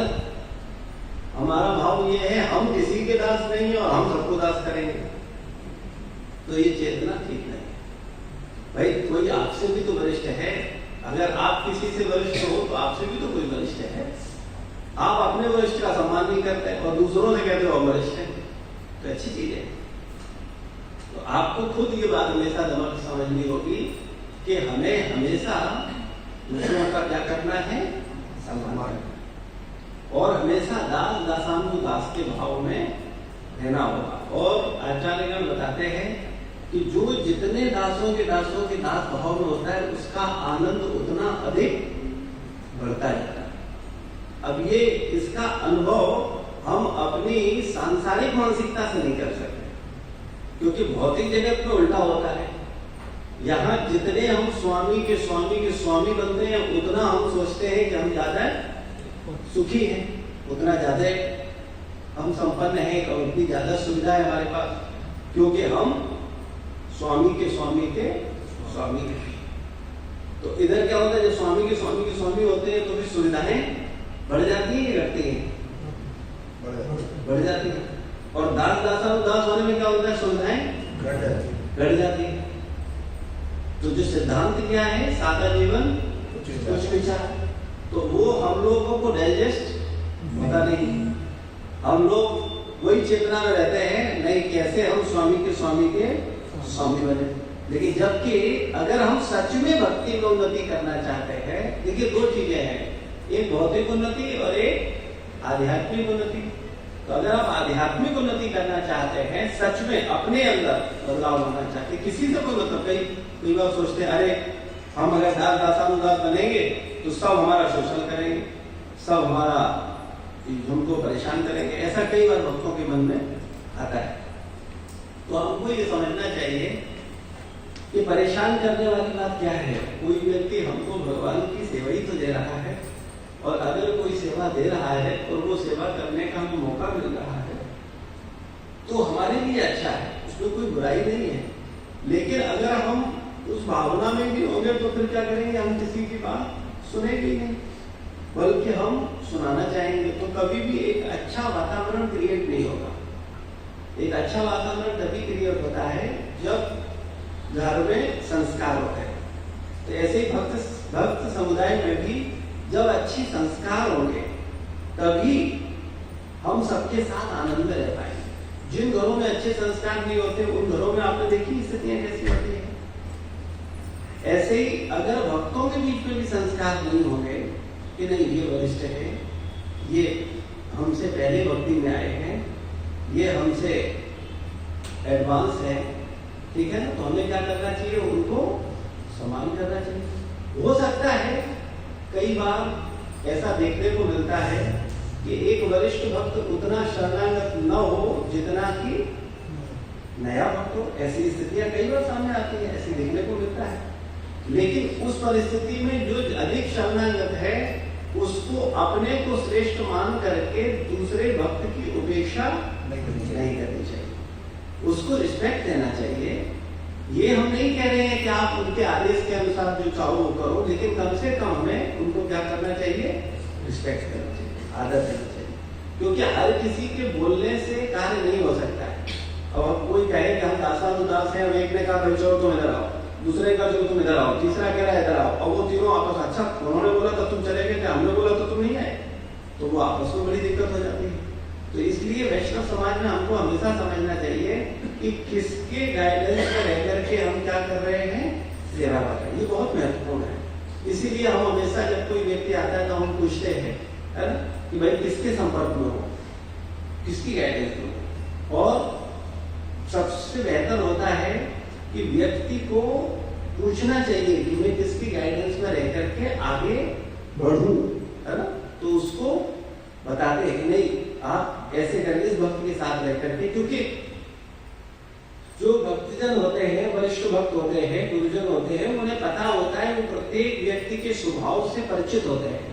हमारा भाव ये है हम किसी के दास नहीं है और हम सबको दास करेंगे, तो ये चेतना ठीक नहीं। भाई कोई आपसे भी तो वरिष्ठ है, अगर आप किसी से वरिष्ठ हो तो आपसे भी तो कोई वरिष्ठ है। आप अपने वरिष्ठ का सम्मान नहीं करते और दूसरों से कहते हो हम वरिष्ठ हैं, तो अच्छी चीज है। तो आपको खुद ये बात हमेशा दिमाग में समझनी होगी कि हमें हमेशा दूसरों का क्या करना है, सम्मान, और हमेशा दास दासानु दास के भाव में रहना होगा। और आचार्यगण बताते हैं कि जो जितने दासों के दास भाव में होता है उसका आनंद उतना अधिक बढ़ता जाता है। अब ये इसका अनुभव हम अपनी सांसारिक मानसिकता से नहीं कर सकते, क्योंकि भौतिक जगत में उल्टा होता है। यहाँ जितने हम स्वामी के स्वामी बनते हैं उतना हम सोचते हैं कि हम ज्यादा सुखी हैं, उतना ज्यादा हम संपन्न हैं और उतनी ज्यादा सुविधा है हमारे पास, क्योंकि हम स्वामी के स्वामी हैं। तो इधर क्या होता है, जब स्वामी के स्वामी होते हैं तो फिर सुविधाएं बढ़ जाती है, घटती हैं, बढ़ जाती है। और दास दासानुदास होने में क्या होता है, सुविधाएं घट जाती है। तो जो सिद्धांत क्या है, सादा जीवन कुछ विचार, तो वो हम लोगों को डाइजेस्ट होता नहीं। हम लोग वही चेतना में रहते हैं, नहीं कैसे हम स्वामी के स्वामी बने। लेकिन जबकि अगर हम सच में भक्ति में उन्नति करना चाहते हैं, देखिए दो चीजें हैं, एक भौतिक उन्नति और एक आध्यात्मिक उन्नति। तो अगर आप आध्यात्मिक उन्नति करना चाहते हैं, सच में अपने अंदर बदलाव लाना चाहते हैं, किसी से कोई मतलब, कई बार सोचते हैं अरे हम अगर दास दासानुदास बनेंगे तो सब हमारा शोषण करेंगे, सब हमारा हमको परेशान करेंगे, ऐसा कई बार भक्तों के मन में आता है। तो हमको ये समझना चाहिए कि परेशान करने वाली बात क्या है। कोई व्यक्ति हमको भगवान की सेवा ही तो दे रहा है, और अगर कोई सेवा दे रहा है और वो सेवा करने का हमें मौका मिल रहा है तो हमारे लिए अच्छा है, उसमें कोई बुराई नहीं है। लेकिन अगर हम उस भावना में भी होंगे तो फिर क्या करेंगे, हम किसी की बात सुनेंगे नहीं, बल्कि हम सुनाना चाहेंगे। तो कभी भी एक अच्छा वातावरण क्रिएट नहीं होगा। एक अच्छा वातावरण तभी क्रिएट होता है जब घर में संस्कार होते हैं। तो ऐसे ही भक्त समुदाय में भी जब अच्छी संस्कार होंगे तभी हम सबके साथ आनंद में रह पाएंगे। जिन घरों में अच्छे संस्कार नहीं होते उन घरों में आपने देखी स्थितियां कैसी होती है। ऐसे ही अगर भक्तों के बीच में भी संस्कार नहीं होंगे कि नहीं ये वरिष्ठ है, ये हमसे पहले भक्ति में आए हैं, ये हमसे एडवांस है, ठीक है ना, तो हमें क्या करना चाहिए, उनको सम्मान करना चाहिए। हो सकता है कई बार ऐसा देखने को मिलता है कि एक वरिष्ठ भक्त उतना शरणागत न हो जितना कि नया भक्त हो। ऐसी स्थितियां कई बार सामने आती है, ऐसे देखने को मिलता है। लेकिन उस परिस्थिति में जो अधिक शरणागत है उसको अपने को श्रेष्ठ मान करके दूसरे भक्त की उपेक्षा नहीं करनी चाहिए, उसको रिस्पेक्ट देना चाहिए। ये हम नहीं कह रहे हैं कि आप उनके आदेश के अनुसार जो चाहो वो करो, लेकिन कम से कम हमें उनको क्या करना चाहिए, रिस्पेक्ट करना चाहिए, आदर देना चाहिए। क्योंकि हर किसी के बोलने से कार्य नहीं हो सकता है। अब कोई कहे कि हम दासानुदास हैं, एक ने कहा भाई चलो तुम इधर आओ, दूसरे का चलो तुम इधर आओ, तीसरा कह रहा है इधर आओ, और वो तीनों आपस, अच्छा उन्होंने बोला तो तुम चले गए, हमने बोला तो तुम नहीं आए, तो वो आपस में बड़ी दिक्कत हो जाती है। तो इसलिए वैष्णव समाज में हमको हमेशा समझना चाहिए कि किसके गाइडेंस में रह करके हम क्या कर रहे हैं, सेवा कर रहे हैं। ये बहुत महत्वपूर्ण है। इसीलिए हम हमेशा जब कोई व्यक्ति आता है तो हम पूछते हैं, है ना, कि भाई किसके संपर्क में हो, किसकी गाइडेंस में हो। और सबसे बेहतर होता है कि व्यक्ति को पूछना चाहिए कि मैं किसकी गाइडेंस में रह करके आगे बढ़ूं, है ना। तो उसको बताते हैं कि नहीं आप ऐसे करिए इस भक्त के साथ रह करके, क्योंकि जो भक्तजन होते हैं, वरिष्ठ भक्त होते हैं, गुरुजन होते हैं, उन्हें पता होता है, वो प्रत्येक व्यक्ति के स्वभाव से परिचित होते हैं।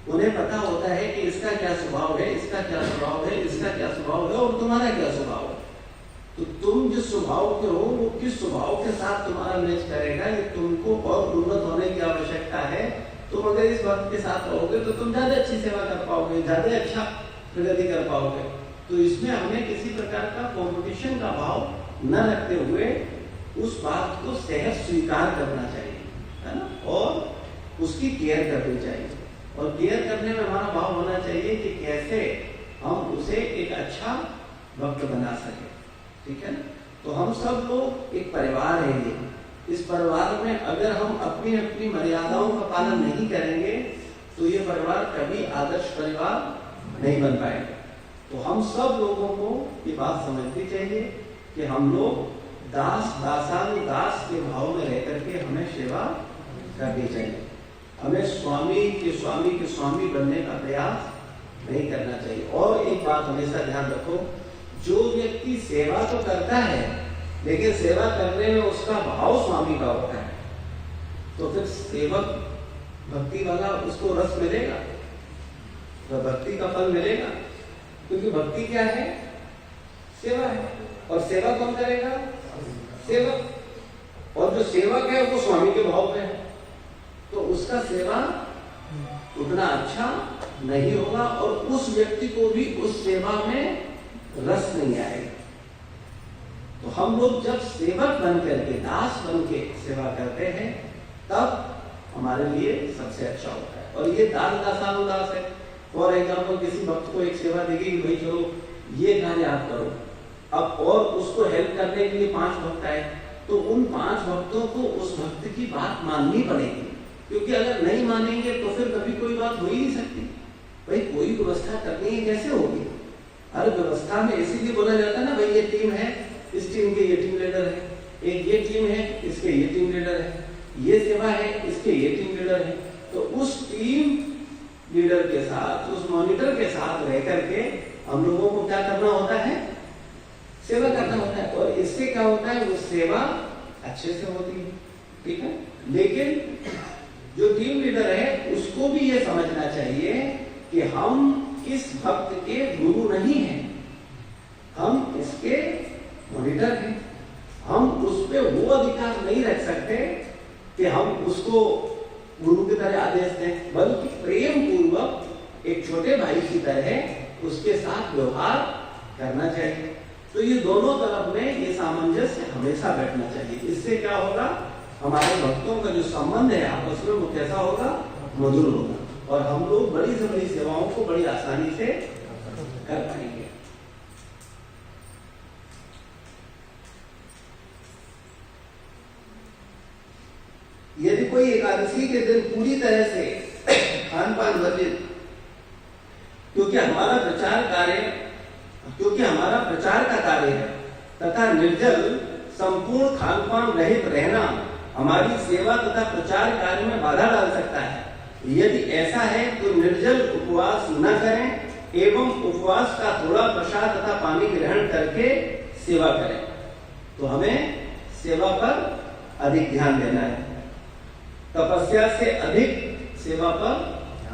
उन्हें पता होता है कि इसका क्या स्वभाव है, इसका क्या स्वभाव है, इसका क्या स्वभाव है और तुम्हारा क्या स्वभाव है। तो तुम जिस स्वभाव के हो वो किस स्वभाव के साथ तुम्हारा मैच करेगा, ये तुमको और उन्नत होने की आवश्यकता है। तुम अगर इस भक्त के साथ रहोगे तो तुम ज्यादा अच्छी सेवा कर पाओगे, ज्यादा अच्छा प्रगति कर पाओगे। तो इसमें हमें किसी प्रकार का कॉम्पिटिशन का भाव न रखते हुए उस बात को सहज स्वीकार करना चाहिए, है ना, और उसकी केयर करनी चाहिए। और केयर करने में हमारा भाव होना चाहिए कि कैसे हम उसे एक अच्छा भक्त बना सके, ठीक है ना। तो हम सब लोग एक परिवार है ये। इस परिवार में अगर हम अपनी अपनी मर्यादाओं का पालन नहीं करेंगे तो ये परिवार कभी आदर्श परिवार नहीं बन पाएगा। तो हम सब लोगों को ये बात समझनी चाहिए कि हम लोग दास दासानुदास के भाव में रह करके हमें सेवा करनी चाहिए। हमें स्वामी के स्वामी बनने का प्रयास नहीं करना चाहिए। और एक बात हमेशा ध्यान रखो, जो व्यक्ति सेवा तो करता है लेकिन सेवा करने में उसका भाव स्वामी का होता है, तो फिर सेवक भक्ति वाला उसको रस मिलेगा, तो भक्ति का फल मिलेगा। क्योंकि भक्ति क्या है? सेवा है। और सेवा कौन करेगा? सेवक। और जो सेवक है वो स्वामी के भाव में है, तो उसका सेवा उतना अच्छा नहीं होगा और उस व्यक्ति को भी उस सेवा में रस नहीं आएगा। तो हम लोग जब सेवक बन करके, दास बन के सेवा करते हैं तब हमारे लिए सबसे अच्छा होता है। और ये दास दासानुदास है। फॉर एग्जाम्पल किसी भक्त को एक सेवा देगी कि भाई चलो ये कार्य आप करो, अब और उसको हेल्प करने के लिए 5 भक्त आए, तो उन 5 भक्तों को उस भक्त की बात माननी पड़ेगी। क्योंकि अगर नहीं मानेंगे तो फिर कभी कोई बात हो ही नहीं सकती। भाई कोई व्यवस्था करनी है, कैसे होगी? हर व्यवस्था में इसीलिए बोला जाता है ना, भाई ये टीम है, इस टीम के ये टीम लीडर है, एक ये टीम है, इसके ये टीम लीडर है, ये सेवा है, इसके ये टीम लीडर है। तो उस टीम लीडर के साथ, उस मॉनिटर के साथ रह करके हम लोगों को क्या करना होता है? सेवा करना होता है। और इससे क्या होता है? वो सेवा अच्छे से होती है, ठीक है। लेकिन जो टीम लीडर है उसको भी ये समझना चाहिए कि हम इस भक्त के गुरु नहीं हैं, हम इसके मॉनिटर हैं। हम उस पे वो अधिकार नहीं रख सकते कि हम उसको गुरु की तरह आदेश दें, बल्कि प्रेम पूर्वक एक छोटे भाई की तरह उसके साथ व्यवहार करना चाहिए। तो ये दोनों तरफ में ये सामंजस्य हमेशा बैठना चाहिए। इससे क्या होगा? हमारे भक्तों का जो संबंध है आपस में वो कैसा होगा? मधुर होगा। और हम लोग बड़ी से बड़ी सेवाओं को बड़ी आसानी से कर पाएंगे। यदि कोई एकादशी के दिन पूरी तरह से खान पान वर्जित, क्योंकि हमारा प्रचार का कार्य है तथा निर्जल संपूर्ण खान पान रहित रहना हमारी सेवा तथा प्रचार कार्य में बाधा डाल सकता है। यदि ऐसा है तो निर्जल उपवास न करें एवं उपवास का थोड़ा प्रसाद तथा पानी ग्रहण करके सेवा करें। तो हमें सेवा पर अधिक ध्यान देना है, तपस्या से अधिक सेवा पर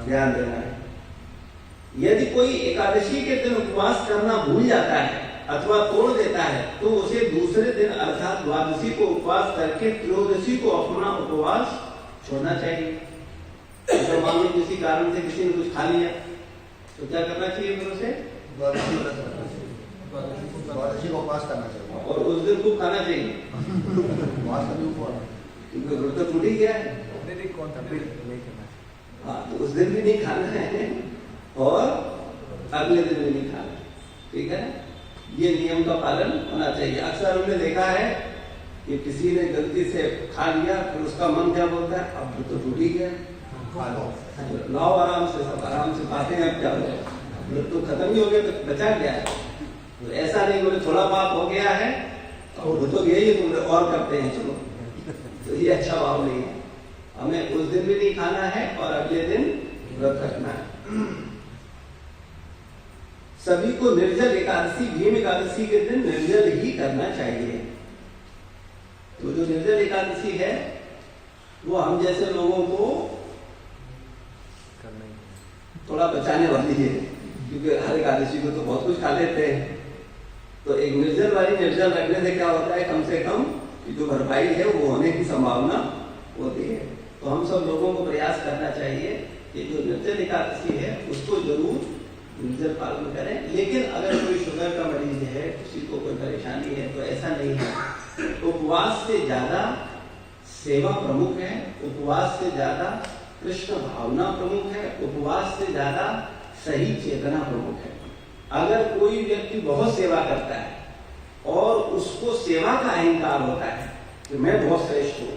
ध्यान देना है। यदि कोई एकादशी के दिन उपवास करना भूल जाता है अथवा तोड़ देता है तो उसे दूसरे दिन अर्थात द्वादशी को उपवास करके त्रयोदशी को अपना उपवास छोड़ना चाहिए। तो मान लो किसी कारण से किसी ने कुछ खा लिया तो क्या करना चाहिए? फिर उसे द्वादशी को उपवास करना चाहिए और उस दिन खूब खाना चाहिए, क्योंकि व्रत तो टूट ही गया है। हाँ, तो उस दिन भी नहीं खाना है और अगले दिन भी नहीं खाना, ठीक है। ये नियम का पालन होना चाहिए। अक्सर हमने देखा है कि किसी ने गलती से खा लिया, फिर उसका मन क्या बोलता है? अब तो टूट ही गया, लाओ आराम से, सब आराम से खाते हैं, अब क्या हो, तो खत्म ही हो गया, तो बचा गया है। तो ऐसा नहीं बोले थोड़ा पाप हो गया है और वो तो यही तुम और करते हैं चलो, तो ये अच्छा भाव नहीं है। हमें उस दिन भी नहीं खाना है और अगले दिन व्रत रखना है। सभी को निर्जल एकादशी, भीम एकादशी के दिन निर्जल ही करना चाहिए। तो जो निर्जल एकादशी है वो हम जैसे लोगों को थोड़ा बचाने वाली है, क्योंकि हर एकादशी को तो बहुत कुछ खा लेते हैं। तो एक निर्जल वाली निर्जल रखने से क्या होता है, कम से कम जो भरपाई है वो होने की संभावना होती है। तो हम सब लोगों को प्रयास करना चाहिए कि जो निर्जल एकादशी है उसको जरूर निर्जल पालन करें। लेकिन अगर कोई शुगर का मरीज है, किसी को कोई परेशानी है, तो ऐसा नहीं है। उपवास से ज्यादा सेवा प्रमुख है, उपवास से ज्यादा कृष्ण भावना प्रमुख है, उपवास से ज्यादा सही चेतना प्रमुख है। अगर कोई व्यक्ति बहुत सेवा करता है और उसको सेवा का अहंकार होता है कि मैं बहुत श्रेष्ठ हूं,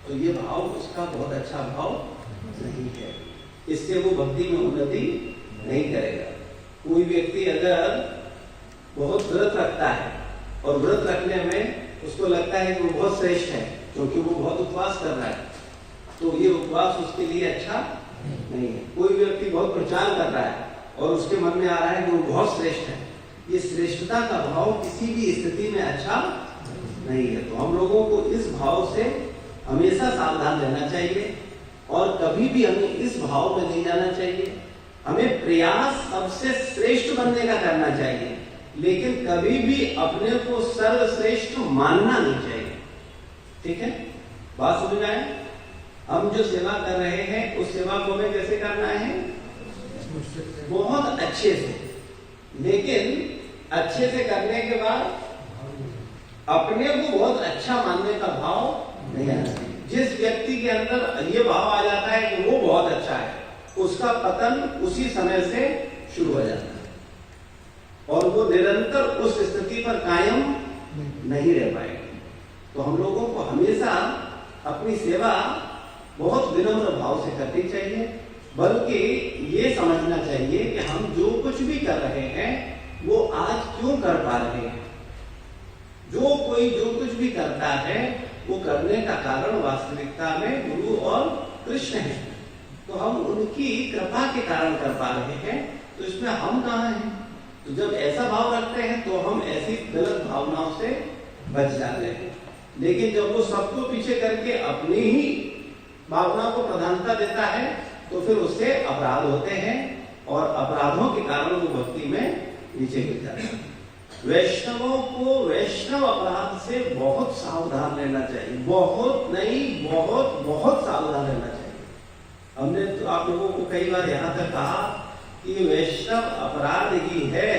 तो ये भाव उसका बहुत अच्छा भाव नहीं है। इससे वो भक्ति में उन्नति नहीं करेगा। कोई व्यक्ति अगर बहुत व्रत रखता है और व्रत रखने में उसको लगता है कि वो बहुत श्रेष्ठ है क्योंकि वो बहुत उपवास कर रहा है, तो ये उपवास उसके लिए अच्छा नहीं है। कोई व्यक्ति बहुत प्रचार कर रहा है और उसके मन में आ रहा है कि वो बहुत श्रेष्ठ है, ये श्रेष्ठता का भाव किसी भी स्थिति में अच्छा नहीं है। तो हम लोगों को इस भाव से हमेशा सावधान रहना चाहिए और कभी भी हमें इस भाव में नहीं जाना चाहिए। हमें प्रयास सबसे श्रेष्ठ बनने का करना चाहिए, लेकिन कभी भी अपने को सर्वश्रेष्ठ मानना नहीं चाहिए। ठीक है, बात समझ आए? हम जो सेवा कर रहे हैं उस सेवा को हमें कैसे करना है? बहुत अच्छे से, लेकिन अच्छे से करने के बाद अपने को बहुत अच्छा मानने का भाव नहीं आना चाहिए। जिस व्यक्ति के अंदर ये भाव आ जाता है कि वो बहुत अच्छा है, उसका पतन उसी समय से शुरू हो जाता है और वो निरंतर उस स्थिति पर कायम नहीं रह पाएगा। तो हम लोगों को हमेशा अपनी सेवा बहुत विनम्र भाव से करनी चाहिए, बल्कि ये समझना चाहिए कि हम जो कुछ भी कर रहे हैं वो आज क्यों कर पा रहे हैं। जो कोई जो कुछ भी करता है वो करने का कारण वास्तविकता में गुरु और कृष्ण है। तो हम उनकी कृपा के कारण कर पा रहे हैं, तो इसमें हम कहाँ हैं? तो जब ऐसा भाव रखते हैं तो हम ऐसी गलत भावनाओं से बच जाते हैं। लेकिन जब वो सबको पीछे करके अपनी ही भावना को प्रधानता देता है तो फिर उससे अपराध होते हैं और अपराधों के कारण वो भक्ति में नीचे गिर जाता है। वैष्णवों को वैष्णव अपराध से बहुत सावधान रहना चाहिए, बहुत नहीं बहुत बहुत सावधान रहना चाहिए। हमने तो आप लोगों को कई बार यहाँ तक कहा कि वैष्णव अपराध ही है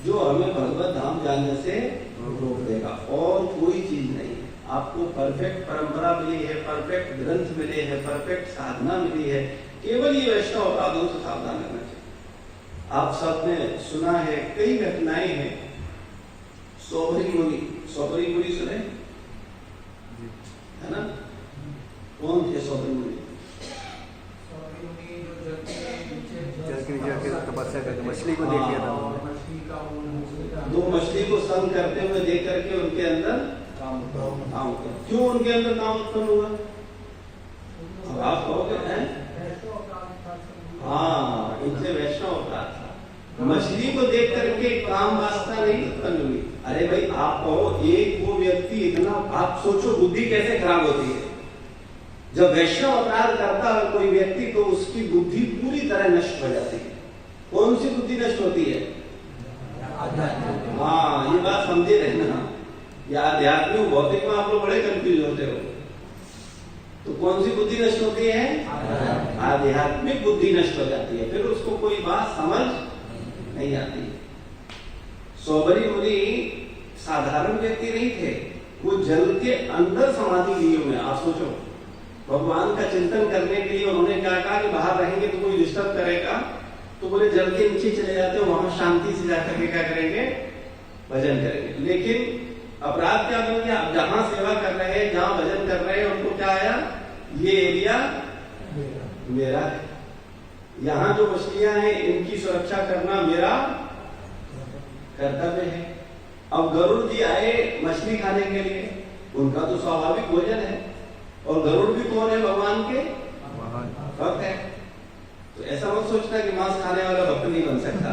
जो हमें भगवत धाम जाने से रोक देगा, और कोई चीज नहीं है। आपको परफेक्ट परंपरा मिली है, परफेक्ट ग्रंथ मिले हैं, परफेक्ट साधना मिली है, केवल ये वैष्णव अपराधों से सावधान रहना चाहिए। आप सबने सुना है, कई घटनाएं हैं। सौभरी मुनि सुने है ना? कौन थे सौभरी मुनि? तपस्या करके मछली को देख लिया था। दो मछली को संग करते हुए देख करके उनके अंदर काम उत्पन्न। क्यों उनके अंदर काम उत्पन्न हुआ? अब आप कहोगे हैं? हाँ, इनसे वैष्णव अपराध था। मछली को देख करके काम वासना नहीं उत्पन्न हुई। अरे भाई आप कहो, एक वो व्यक्ति इतना, आप सोचो बुद्धि कैसे खराब होती है। जब वैष्णव अपराध करता है कोई व्यक्ति तो उसकी बुद्धि पूरी तरह नष्ट हो जाती है। कौन सी बुद्धि नष्ट होती है? हाँ, ये बात समझे रहना। या आध्यात्मिक भौतिक में आप लोग बड़े कंफ्यूज होते हो। तो कौन सी बुद्धि नष्ट होती है? आध्यात्मिक बुद्धि नष्ट हो जाती है, फिर उसको कोई बात समझ नहीं आती। सौभरी मुनि साधारण व्यक्ति नहीं थे, वो जल के अंदर समाधि लिए हुए। आप सोचो, भगवान का चिंतन करने के लिए उन्होंने क्या कहा कि बाहर रहेंगे तो कोई डिस्टर्ब करेगा, तो बोले जल के नीचे चले जाते हो, वहां शांति से जाकर के क्या करेंगे? भजन करेंगे। लेकिन अपराध क्या बन गया? अब जहां सेवा कर रहे हैं, जहां भजन कर रहे हैं, उनको क्या आया? ये एरिया मेरा है, यहाँ जो मछलियां हैं इनकी सुरक्षा करना मेरा कर्तव्य है। अब गरुड़ जी आए मछली खाने के लिए, उनका तो स्वाभाविक भोजन है, और गरुड़ भी कौन है? भगवान के भक्त है। तो ऐसा मत सोचना कि मांस खाने वाला भक्त नहीं बन सकता,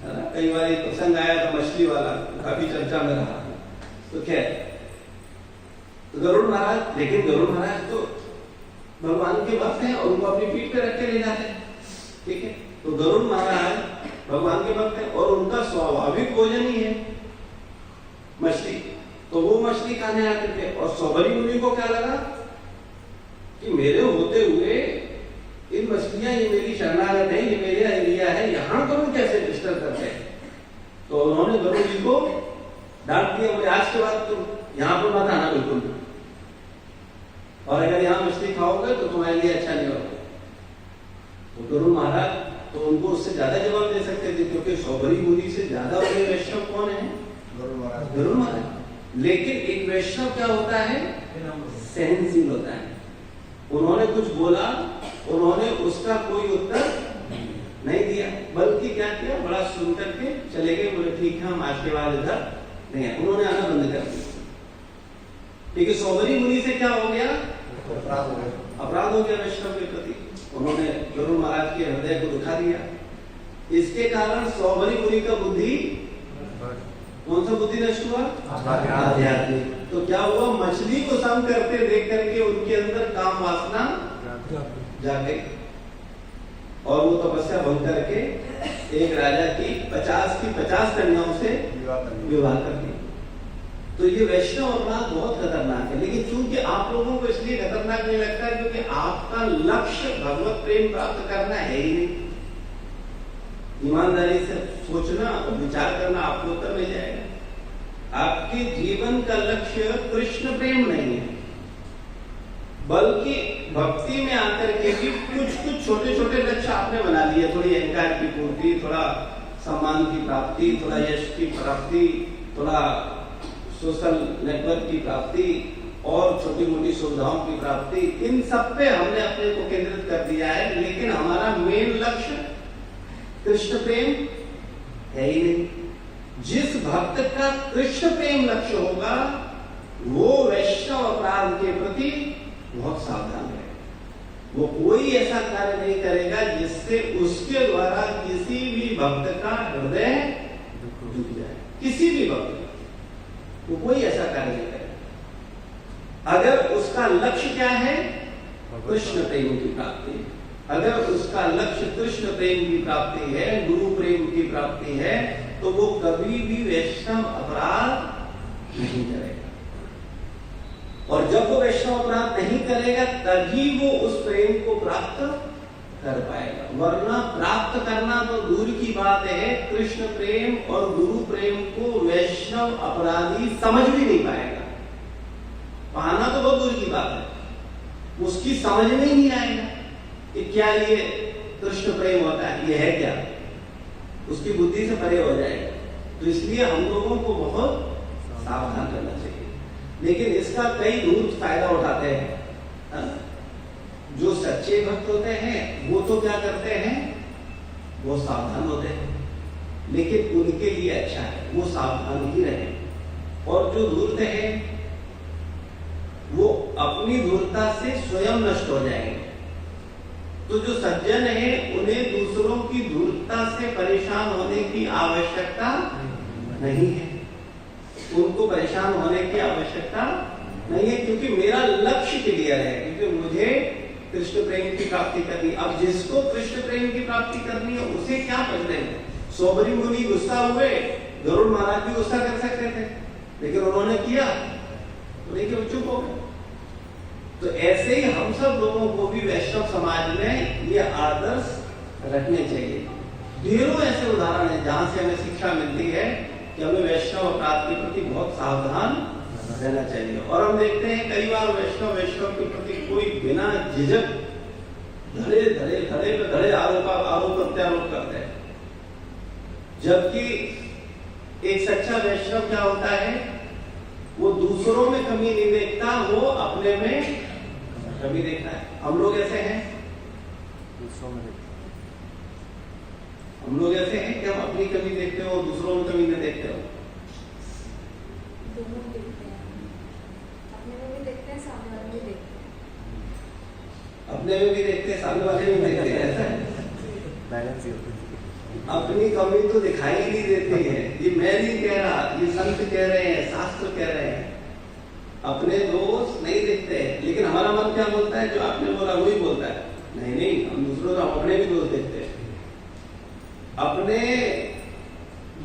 है ना। कई बार एक प्रसंग आया था मछली वाला, काफी चर्चा में रहा। तो क्या तो गरुड़ महाराज, लेकिन गरुड़ महाराज तो भगवान के भक्त हैं और उनको अपनी पीठ पे रख के ले जाते हैं, ठीक है। तो गरुड़ महाराज भगवान के भक्त हैं और उनका स्वाभाविक भोजन ही है मछली, तो वो मछली खाने आते थे। और सौबरी मुनि को क्या लगा कि मेरे होते हुए इन मछलियां, ये मेरी शरणागत है, ये मेरा एरिया है, यहां गरुड़ कैसे डिस्टर्ब करते हैं। तो उन्होंने गरुड़ जी को डांट दिया, बोले आज के बाद तुम यहाँ पर मत आना बिल्कुल, और अगर यहाँ मछली खाओगे तो तुम्हारे लिए अच्छा नहीं होगा। तो गरुड़ महाराज तो उनको उससे ज्यादा जवाब दे सकते थे, क्योंकि सौबरी मुनि से ज्यादा बड़े वैष्णव कौन है? गरुड़ महाराज। लेकिन एक वैष्णव क्या होता है? सहनशील होता है। उन्होंने कुछ बोला, उन्होंने उसका कोई उत्तर नहीं दिया, बल्कि क्या किया, बड़ा सुन करके चले गए। बोले ठीक है, हम आज के बाद इधर नहीं है। उन्होंने आना बंद कर दिया। लेकिन सौबरी मुनि से क्या हो गया? अपराध हो गया वैष्णव के प्रति। उन्होंने गरुड़ महाराज के हृदय को दुखा दिया। इसके कारण सौबरी मुनि का बुद्धि, कौन सा बुद्धि नष्ट हुआ? आध्यात्मिक। तो क्या हुआ? मछली को सम करते देख करके उनके अंदर काम वासना जाग गई, और वो तपस्या भंग करके एक राजा की 50 कन्याओं से विवाह कर दिया। तो ये वैष्णव अपराध बहुत खतरनाक है। लेकिन चूंकि आप लोगों को इसलिए खतरनाक नहीं लगता क्योंकि आपका लक्ष्य भगवत प्रेम प्राप्त करना है ही नहीं। ईमानदारी से सोचना और विचार करना, आपको उत्तर मिल जाएगा। आपके जीवन का लक्ष्य कृष्ण प्रेम नहीं है, बल्कि भक्ति में आकर के भी कुछ छोटे छोटे लक्ष्य आपने बना लिए। थोड़ी अहंकार की पूर्ति, थोड़ा सम्मान की प्राप्ति, थोड़ा यश की प्राप्ति, थोड़ा सोशल नेटवर्क की प्राप्ति, और छोटी मोटी सुविधाओं की प्राप्ति। इन सब पे हमने अपने को केंद्रित कर दिया है, लेकिन हमारा मेन लक्ष्य कृष्ण प्रेम है ही नहीं। जिस भक्त का कृष्ण प्रेम लक्ष्य होगा, वो वैष्णव अपराध के प्रति बहुत सावधान है। वो कोई ऐसा कार्य नहीं करेगा जिससे उसके द्वारा किसी भी भक्त का हृदय दुख जाए। किसी भी भक्त का वो कोई ऐसा कार्य नहीं करेगा। अगर उसका लक्ष्य क्या है? कृष्ण प्रेम की प्राप्ति। अगर उसका लक्ष्य कृष्ण प्रेम की प्राप्ति है, गुरु प्रेम की प्राप्ति है, तो वो कभी भी वैष्णव अपराध नहीं करेगा। और जब वो वैष्णव अपराध नहीं करेगा, तभी वो उस प्रेम को प्राप्त कर पाएगा। वरना प्राप्त करना तो दूर की बात है, कृष्ण प्रेम और गुरु प्रेम को वैष्णव अपराधी समझ भी नहीं पाएगा। पाना तो बहुत दूर की बात है, उसकी समझ में ही नहीं आएगा कि क्या ये कृष्ण प्रेम होता है, ये है क्या, उसकी बुद्धि से परे हो जाएगा। तो इसलिए हम लोगों को बहुत सावधान करना चाहिए। लेकिन इसका कई दूर फायदा उठाते हैं। जो सच्चे भक्त होते हैं वो तो क्या करते हैं? वो सावधान होते हैं, लेकिन उनके लिए अच्छा है वो सावधान ही रहे। और जो धूर्त है वो अपनी धूर्तता से स्वयं नष्ट हो जाएंगे। तो जो सज्जन है उन्हें दूसरों की धूर्तता से परेशान होने की आवश्यकता नहीं है। उनको परेशान होने की आवश्यकता नहीं है, क्योंकि मेरा लक्ष्य क्लियर है, क्योंकि मुझे कृष्ण प्रेम की प्राप्ति करनी। अब जिसको कृष्ण प्रेम की प्राप्ति करनी है उसे क्या पढ़ने हैं? सौबरी मुनि गुस्सा हुए, गरुड़ महाराज भी गुस्सा कर सकते थे, लेकिन उन्होंने किया तो देखिए चुप हो गए। तो ऐसे ही हम सब लोगों को भी वैष्णव समाज में ये आदर्श रखने चाहिए। ढेरों ऐसे उदाहरण है जहां से हमें शिक्षा मिलती है कि हमें वैष्णव अपराध के प्रति बहुत सावधान रहना चाहिए। और हम देखते हैं कई बार वैष्णव के प्रति कोई बिना झिझक धड़े आरोप प्रत्यारोप करते हैं, जबकि एक सच्चा वैष्णव क्या होता है? वो दूसरों में कमी नहीं देखता, वो अपने में कमी देखता है। हम लोग ऐसे हैं, हम लोग ऐसे हैं कि हम अपनी कमी देखते हो और दूसरों में कमी नहीं देखते हो। दोनों देखते हैं, अपने में भी देखते हैं, सामने वाले भी देखते हैं। अपने में भी देखते हैं, सामने वाले में भी देखते हैं, ऐसा है। बैलेंस ही होता है। अपनी कमी तो दिखाई नहीं देती है। ये मैं नहीं कह रहा, ये संत कह रहे हैं, शास्त्र कह रहे हैं। अपने दोष नहीं देखते, लेकिन हमारा मन क्या बोलता है, जो आपने बोला वही बोलता है, नहीं नहीं हम दूसरों का अपने भी दोष देखते हैं। अपने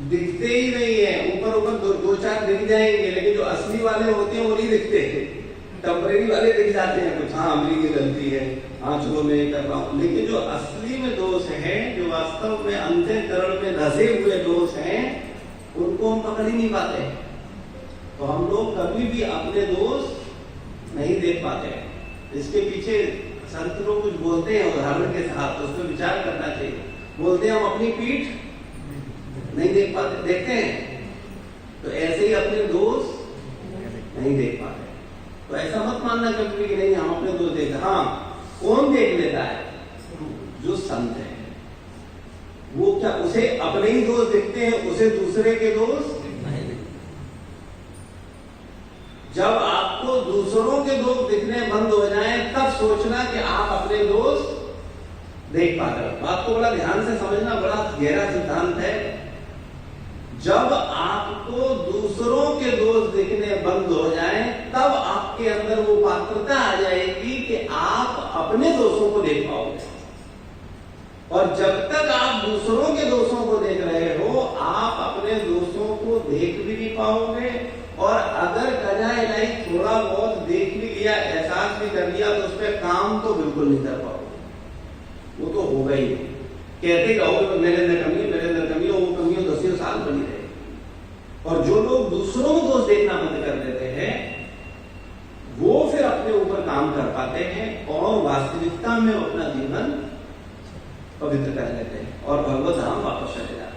दिखते ही नहीं है, ऊपर ऊपर दो चार दिख जाएंगे, लेकिन जो असली वाले होते हैं वो नहीं दिखते। टेम्परेरी वाले दिख जाते हैं कुछ, हाँ मेरी ये गलती है, हाँ चलो मैं ये कर रहा हूँ, लेकिन जो असली में दोष है, जो वास्तव में अंतःकरण में धसे हुए दोष हैं, उनको हम पकड़ ही नहीं पाते। तो हम लोग कभी भी अपने दोष नहीं देख पाते। इसके पीछे संत लोग कुछ बोलते हैं उदाहरण के साथ, तो उस पर विचार करना चाहिए। बोलते हैं हम अपनी पीठ नहीं देख पाते, देखते हैं, तो ऐसे ही अपने दोष नहीं देख पाते। तो ऐसा मत मानना कभी भी कि नहीं हम अपने दोष देखते। हाँ, कौन देख लेता है? जो संत है। वो क्या उसे अपने ही दोष दिखते हैं, उसे दूसरे के दोष नहीं दिखते। जब आपको दूसरों के दोष दिखने बंद हो जाए, तब सोचना कि आप अपने दोष देख पा रहे हो। बात को बड़ा ध्यान से समझना, बड़ा गहरा सिद्धांत है। जब आपको दूसरों के दोष दिखने बंद हो जाए, तब आपके अंदर वो पात्रता आ जाएगी कि आप अपने दोषों को देख पाओगे। और जब तक आप दूसरों के दोषों को देख रहे हो, आप अपने दोषों को देख भी नहीं पाओगे। और अगर कजाए लाइक थोड़ा बहुत देख भी लिया, एहसास भी कर लिया, तो उस पर काम तो बिल्कुल नहीं कर पाओगे। वो तो होगा ही। कहते रहोगे मेरे अंदर कमी है, मेरे अंदर कमी है, वो कमी है 10 साल बनी रहेगी। और जो लोग दूसरों में दोष देखना बंद कर देते हैं, वो फिर अपने ऊपर काम कर पाते हैं और वास्तविकता में अपना जीवन पवित्र कर लेते हैं और भगवत धाम वापस चले जाते हैं।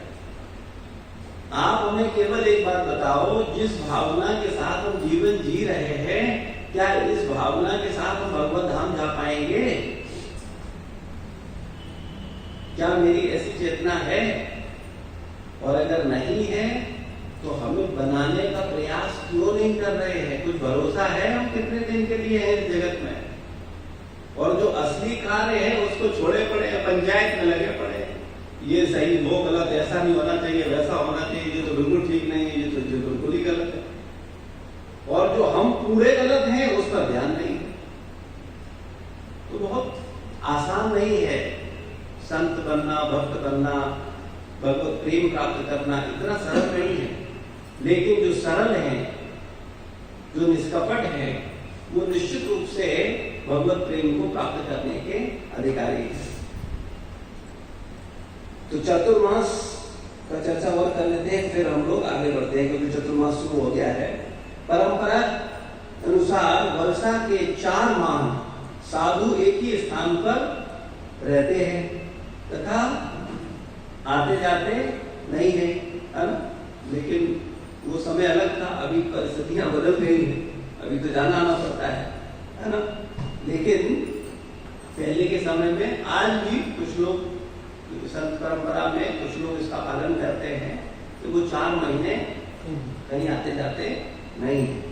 आप हमें केवल एक बात बताओ, जिस भावना के साथ हम जीवन जी रहे हैं, क्या इस भावना के साथ हम भगवत धाम जा पाएंगे? क्या मेरी ऐसी चेतना है? और अगर नहीं है, तो हमें बनाने का प्रयास क्यों नहीं कर रहे हैं? कुछ भरोसा है हम कितने दिन के लिए हैं इस जगत में? और जो असली कार्य है उसको छोड़े पड़े, पंचायत में लगे पड़े, ये सही वो गलत, ऐसा नहीं होना चाहिए, वैसा होना चाहिए, ये तो बिल्कुल ठीक नहीं है, ये तो बिल्कुल ही गलत है। और जो हम पूरे गलत हैं उस पर ध्यान नहीं है। तो बहुत आसान नहीं है संत बनना, भक्त बनना, भगवत प्रेम प्राप्त करना, इतना सरल नहीं है। लेकिन जो सरल है, जो निष्कपट है, वो निश्चित रूप से भगवत प्रेम को प्राप्त करने के अधिकारी है। तो चतुर्मास का चर्चा और कर लेते हैं, फिर हम लोग आगे बढ़ते हैं, क्योंकि चतुर्मास शुरू हो गया है। परंपरा अनुसार वर्षा के 4 माह साधु एक ही स्थान पर रहते हैं तथा आते जाते नहीं है, लेकिन वो समय अलग था, अभी परिस्थितियां बदल गई हैं, अभी तो जाना आना पड़ता है ना। लेकिन पहले के समय में आज भी कुछ लोग संत परंपरा में कुछ लोग इसका पालन करते हैं कि वो 4 महीने कहीं आते जाते नहीं है।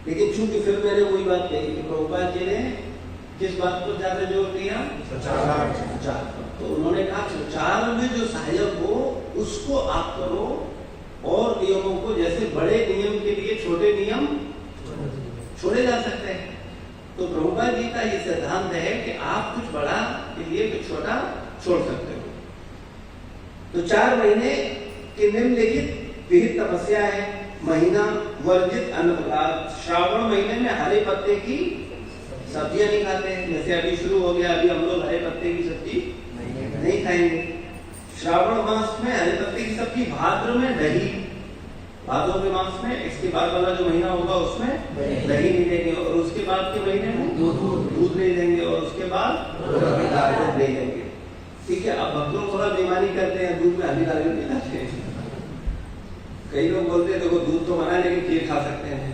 लेकिन चूंकि फिर मैंने वही बात कही कि प्रभुपाद जी ने किस बात पर ज्यादा जोर दिया? प्रचार। तो उन्होंने कहा प्रचार में जो सहायक हो उसको आप करो, और नियमों को, जैसे बड़े नियम के लिए छोटे नियम छोड़े जा सकते हैं। तो प्रभुपाद जी का ये सिद्धांत है कि आप कुछ बड़ा के लिए कुछ छोटा छोड़ सकते हो। तो 4 महीने की निम्नलिखित विहित तपस्या है। महीना वर्जित अन्न पदार्थ। श्रावण महीने में हरे पत्ते की सब्जियां नहीं खाते हैं, जैसे अभी शुरू हो गया, अभी हम लोग हरे पत्ते की सब्जी नहीं खाएंगे। श्रावण मास में हरे पत्ते की सब्जी, भाद्र में दही, भादों के मास में, इसके बाद वाला जो महीना होगा उसमें दही नहीं देंगे, और उसके बाद के महीने में दूध नहीं देंगे, और उसके बाद दूध नहीं देंगे। ठीक है। अब भक्त लोग थोड़ा बेईमानी करते हैं, दूध में हल्दी डाल के पिलाते हैं। कई लोग बोलते हैं देखो दूध तो मना है लेकिन खीर खा सकते हैं,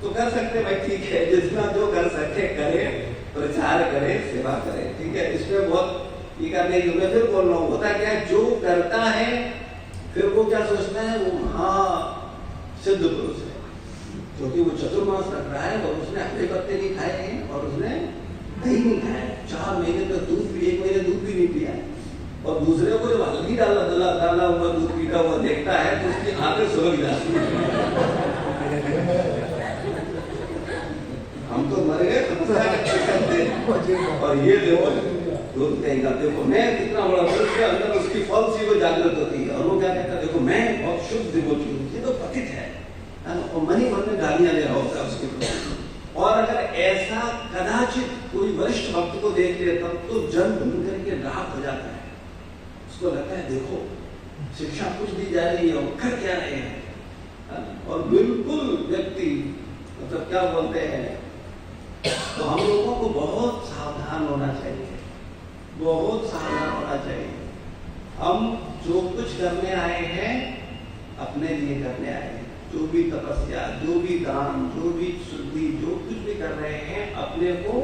तो कर सकते हैं भाई, ठीक है, जितना जो कर सके करे, प्रचार करे, सेवा करे, ठीक है। इसमें बहुत ये करने की मैं फिर बोल रहा हूँ, होता क्या है, जो करता है फिर वो क्या सोचता है, वो महा सिद्ध पुरुष है, क्योंकि वो चतुर्मास रख रहा है और उसने हरे पत्ते नहीं खाए हैं और उसने दही नहीं खाया है, 4 महीने तक दूध भी, 1 महीने दूध भी नहीं पिया है। और दूसरे को जब हल्दी डाला हुआ दूध पीता हुआ देखता है तो उसकी आंखें सुलग जाती है। हम तो मर गए और ये देखो दूध कहेगा, देखो मैं कितना बड़ा पुरुष है, अंदर उसकी फल सी वो जागृत होती है और वो क्या कहता है, देखो मैं बहुत शुद्ध डिवोटी हूँ, ये तो पतित है और मन ही मन में गालियां ले रहा होता है उसके प्रति। और अगर ऐसा कदाचित कोई वरिष्ठ भक्त को देख ले तब तो जन भून करके राख हो जाता है, उसको लगता है देखो शिक्षा कुछ दी जा रही है और कर क्या रहे हैं, और बिल्कुल व्यक्ति मतलब क्या बोलते हैं। तो हम लोगों को बहुत सावधान होना चाहिए, बहुत सावधान होना चाहिए। हम जो कुछ करने आए हैं अपने लिए करने आए हैं, जो भी तपस्या, जो भी दान, जो भी शुद्धि, जो कुछ भी कर रहे हैं अपने को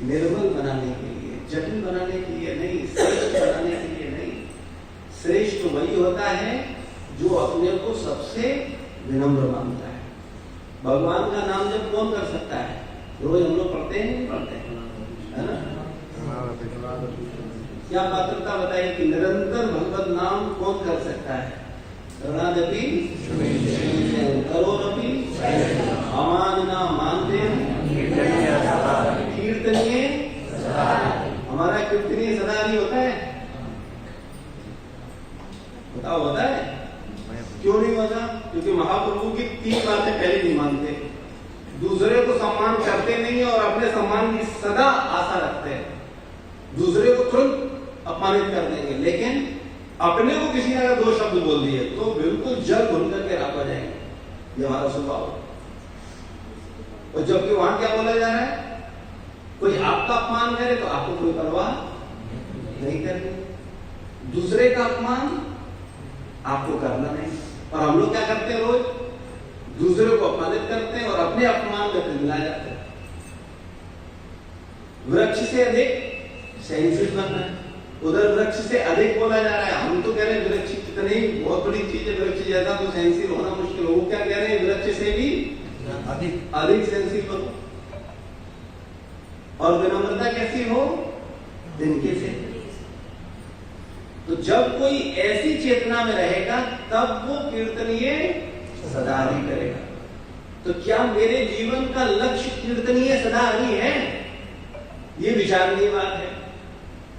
निर्मल बनाने के लिए, जटिल बनाने के लिए नहीं, श्रेष्ठ बनाने के लिए नहीं। श्रेष्ठ वही होता है जो अपने को सबसे विनम्र मानता है। भगवान का नाम जब कौन कर सकता है, रोज हम लोग पढ़ते हैं नहीं पढ़ते हैं, है ना? क्या पात्रता बताइए कि निरंतर भगवत नाम कौन कर सकता है? शरणागति करोरपि अमानना मानते कीर्तनीय, हमारा कीर्तनीय सदा नहीं होता है, बताओ होता है? क्यों नहीं होता? क्योंकि महाप्रभु की 3 बातें पहले नहीं मानते, दूसरे को सम्मान करते नहीं और अपने सम्मान की सदा आशा रखते हैं। दूसरे को तुरंत अपमानित कर देंगे, लेकिन अपने को किसी ने अगर 2 शब्द बोल दिए तो बिल्कुल जल भून करके राख हो जाएंगे, ये हमारा स्वभाव। और जबकि वहां क्या बोला जा रहा है, कोई आपका अपमान करे तो आपको कोई परवाह नहीं करनी, दूसरे का अपमान आपको करना नहीं। और हम लोग क्या करते हैं, रोज दूसरे को अपमानित करते हैं और अपने अपमान में पिघला जाते हैं। वृक्ष से अधिक सहनशील बनना है, उधर वृक्ष से अधिक बोला जा रहा है, हम तो कह रहे हैं वृक्ष कितनी बहुत बड़ी चीज है, वृक्ष जैसा तो सहनशील होना मुश्किल। वो क्या कह रहे हैं, वृक्ष से भी अधिक सहनशील बनो। और विनम्रता कैसी हो, तिनके से। तो जब कोई ऐसी चेतना में रहेगा तब वो कीर्तनीय सदा हरि करेगा। तो क्या मेरे जीवन का लक्ष्य कीर्तनीय सदा हरि है, ये विचारणीय बात है।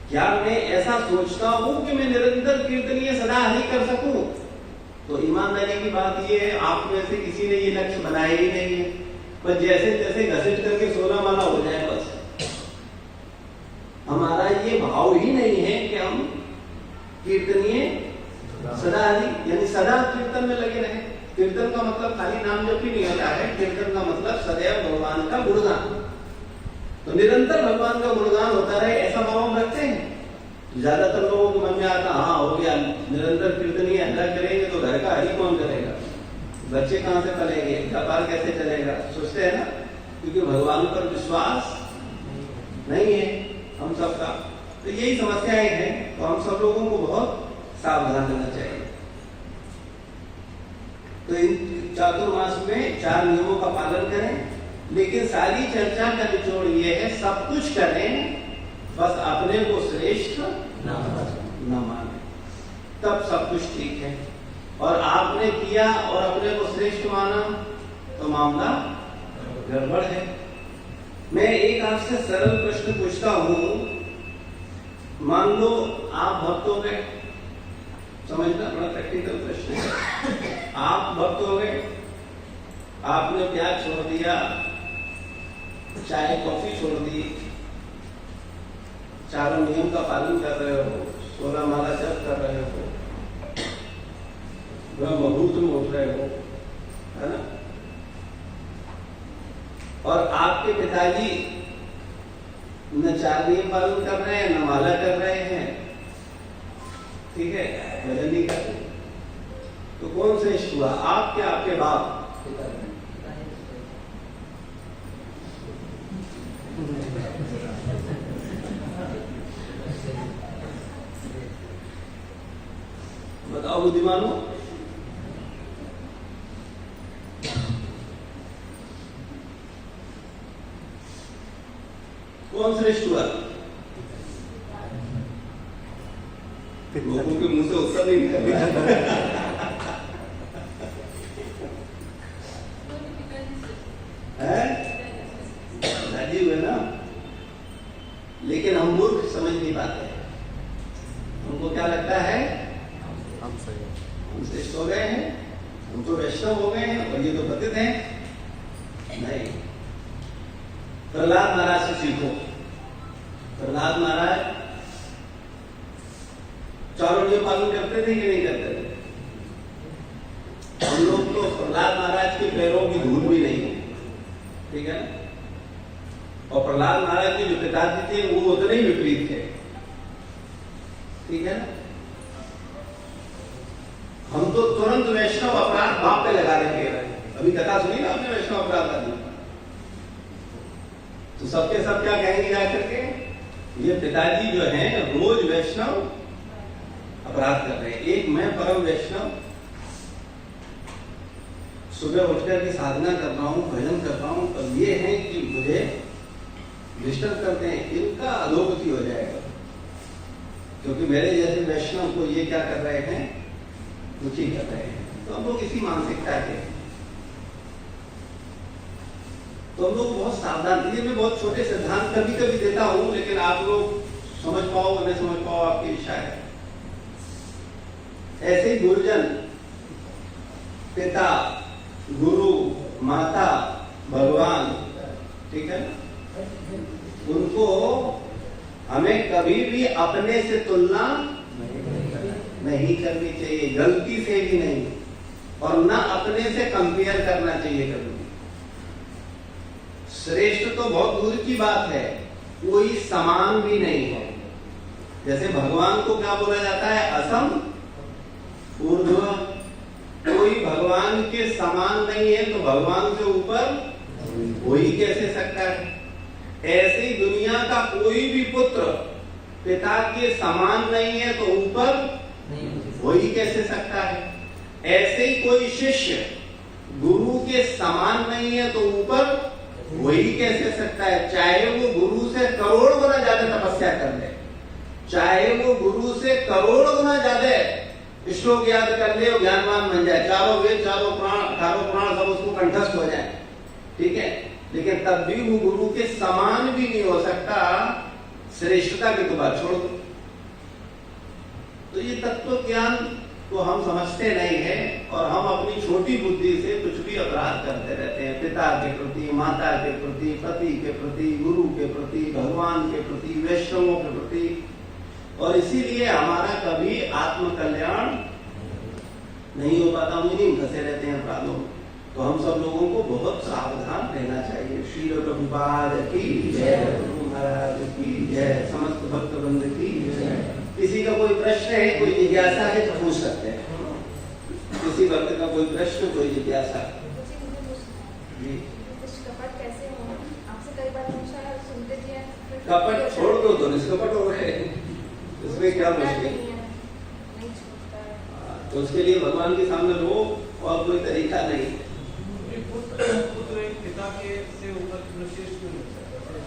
क्या मैं ऐसा सोचता हूं कि मैं निरंतर कीर्तनीय सदा हरि कर सकूं? तो ईमानदारी की बात यह है, आप में से किसी ने ये लक्ष्य बनाया ही नहीं है, बस जैसे तैसे घसीट करके 16 माला हो जाए बस। हमारा ये भाव ही नहीं है कि हम कीर्तनीय सदा हरि यानी सदा कीर्तन में लगे रहे। कीर्तन का मतलब खाली नाम जप ही नहीं होता है, कीर्तन का मतलब सदैव भगवान का गुणगान। तो निरंतर भगवान का गुणगान होता रहे, ऐसा भाव हम रखते हैं। ज्यादातर लोगों के मन में आता, हाँ हो गया, निरंतर कीर्तनीय अल्लाह करेंगे तो घर का हरि कौन करेगा, बच्चे कहां से पलेंगे, व्यापार कैसे चलेगा, सोचते हैं ना, क्योंकि भगवान पर विश्वास नहीं है हम सबका। तो यही समस्याएं हैं, तो हम सब लोगों को बहुत सावधान रहना चाहिए। तो इन चातुर्मास में 4 नियमों का पालन करें, लेकिन सारी चर्चा का निचोड़ ये है, सब कुछ करें बस अपने को श्रेष्ठ न माने, तब सब कुछ ठीक है। और आपने किया और अपने को श्रेष्ठ माना तो मामला गड़बड़ है। मैं एक आपसे सरल प्रश्न पूछता हूं, मान लो आप भक्त हो गए, समझना बड़ा प्रैक्टिकल प्रश्न है। आप भक्त हो गए, आपने प्याज छोड़ दिया, चाय कॉफी छोड़ दी, चारों नियम का पालन कर रहे हो, 16 माला जप कर रहे हो, ब्रह्म मुहूर्त में उठ रहे हो, है ना? और आपके पिताजी न 4 नियम पालन कर रहे हैं, न माला कर रहे हैं, ठीक है, भजन नहीं कर रहे, तो कौन श्रेष्ठ हुआ, आप क्या आपके बाप? बताओ बुद्धिमानों, कौन श्रेष्ठ हुआ? लोगों के मुंह से उत्तर नहीं निकल राजी हुए ना, लेकिन हम मूर्ख समझ नहीं पाते। हमको क्या लगता है हम सही हैं। हम श्रेष्ठ हो गए हैं, हम तो वैष्णव हो गए हैं और ये तो पतित हैं। नहीं, प्रहलाद महाराज से सीखो। प्रहलाद महाराज चारों नियम पालन करते थे कि नहीं करते थे? हम लोग तो प्रहलाद महाराज के पैरों की धूल भी नहीं है, ठीक है ना? और प्रहलाद महाराज के जो पिताजी थे वो उतने ही विपरीत थे, ठीक है ना? हम तो तुरंत वैष्णव अपराध बाप पे लगा देंगे। अभी कथा सुनी ना आपने वैष्णव अपराध वाली? तो सबके सब क्या कहेंगे जाकर के, ये पिताजी जो हैं रोज वैष्णव अपराध कर रहे हैं। एक मैं परम वैष्णव सुबह उठकर के साधना कर रहा हूँ, भजन कर रहा हूँ, और ये है कि मुझे डिस्टर्ब करते हैं, इनका अधोगति हो जाएगा। क्योंकि मेरे जैसे वैष्णव को ये क्या कर रहे हैं, दुखी कर रहे हैं। तो हम लोग इसी मानसिकता के, तो हम लोग बहुत सावधान। ये मैं बहुत छोटे सिद्धांत कभी कभी देता हूं, लेकिन आप लोग समझ पाओ नहीं समझ पाओ आपकी इच्छा है। ऐसे ही गुरुजन, पिता, गुरु, माता, भगवान, ठीक है, उनको हमें कभी भी अपने से तुलना नहीं करनी चाहिए, गलती से भी नहीं, और ना अपने से कंपेयर करना चाहिए कभी। श्रेष्ठ तो बहुत दूर की बात है, कोई समान भी नहीं है। जैसे भगवान को क्या बोला जाता है, असम ऊर्ध्व। कोई भगवान के समान नहीं है, तो भगवान से ऊपर हो ही कैसे सकता है? ऐसे ही दुनिया का कोई भी पुत्र पिता के समान नहीं है, तो ऊपर हो ही कैसे सकता है? ऐसे ही कोई शिष्य गुरु के समान नहीं है, तो ऊपर हो ही कैसे सकता है? चाहे वो गुरु से करोड़ गुना ज्यादा तपस्या कर ले, चाहे वो गुरु से करोड़ गुना ज्यादा श्लोक याद कर ले और ज्ञानवान बन जाए, चारों वेद, चारों प्राण, 18 प्राण सब उसको कंठस्थ हो जाए, ठीक है, लेकिन तब भी वो गुरु के समान भी नहीं हो सकता। श्रेष्ठता की तो बात छोड़ दो। तो ये तत्व ज्ञान को हम समझते नहीं है, और हम अपनी छोटी बुद्धि से कुछ भी अपराध करते रहते हैं, पिता के प्रति, माता के प्रति, पति के प्रति, गुरु के प्रति, भगवान के प्रति, वैष्णवों के प्रति, और इसीलिए हमारा कभी आत्म कल्याण नहीं हो पाता। हम इन्हीं फंसे रहते हैं अपराधों में। तो हम सब लोगों को बहुत सावधान रहना चाहिए। श्री प्रभुपाद की जय, प्रभु महाराज की जय, समस्त भक्त वृंद की जय। किसी का कोई प्रश्न है, कोई जिज्ञासा है तो पूछ सकते हैं। किसी भक्त का कोई प्रश्न, कोई जिज्ञासा? जी, कपट कैसे हो? आपसे कई बार पूछा है, सुनते भी हैं। कपट छोड़ दो तो निष्कपट हो गए, इसमें क्या मुश्किल? तो उसके लिए भगवान के सामने रो, और कोई तरीका नहीं। पुत्र एक पिता के से ऊपर श्रेष्ठ क्यों नहीं सकता?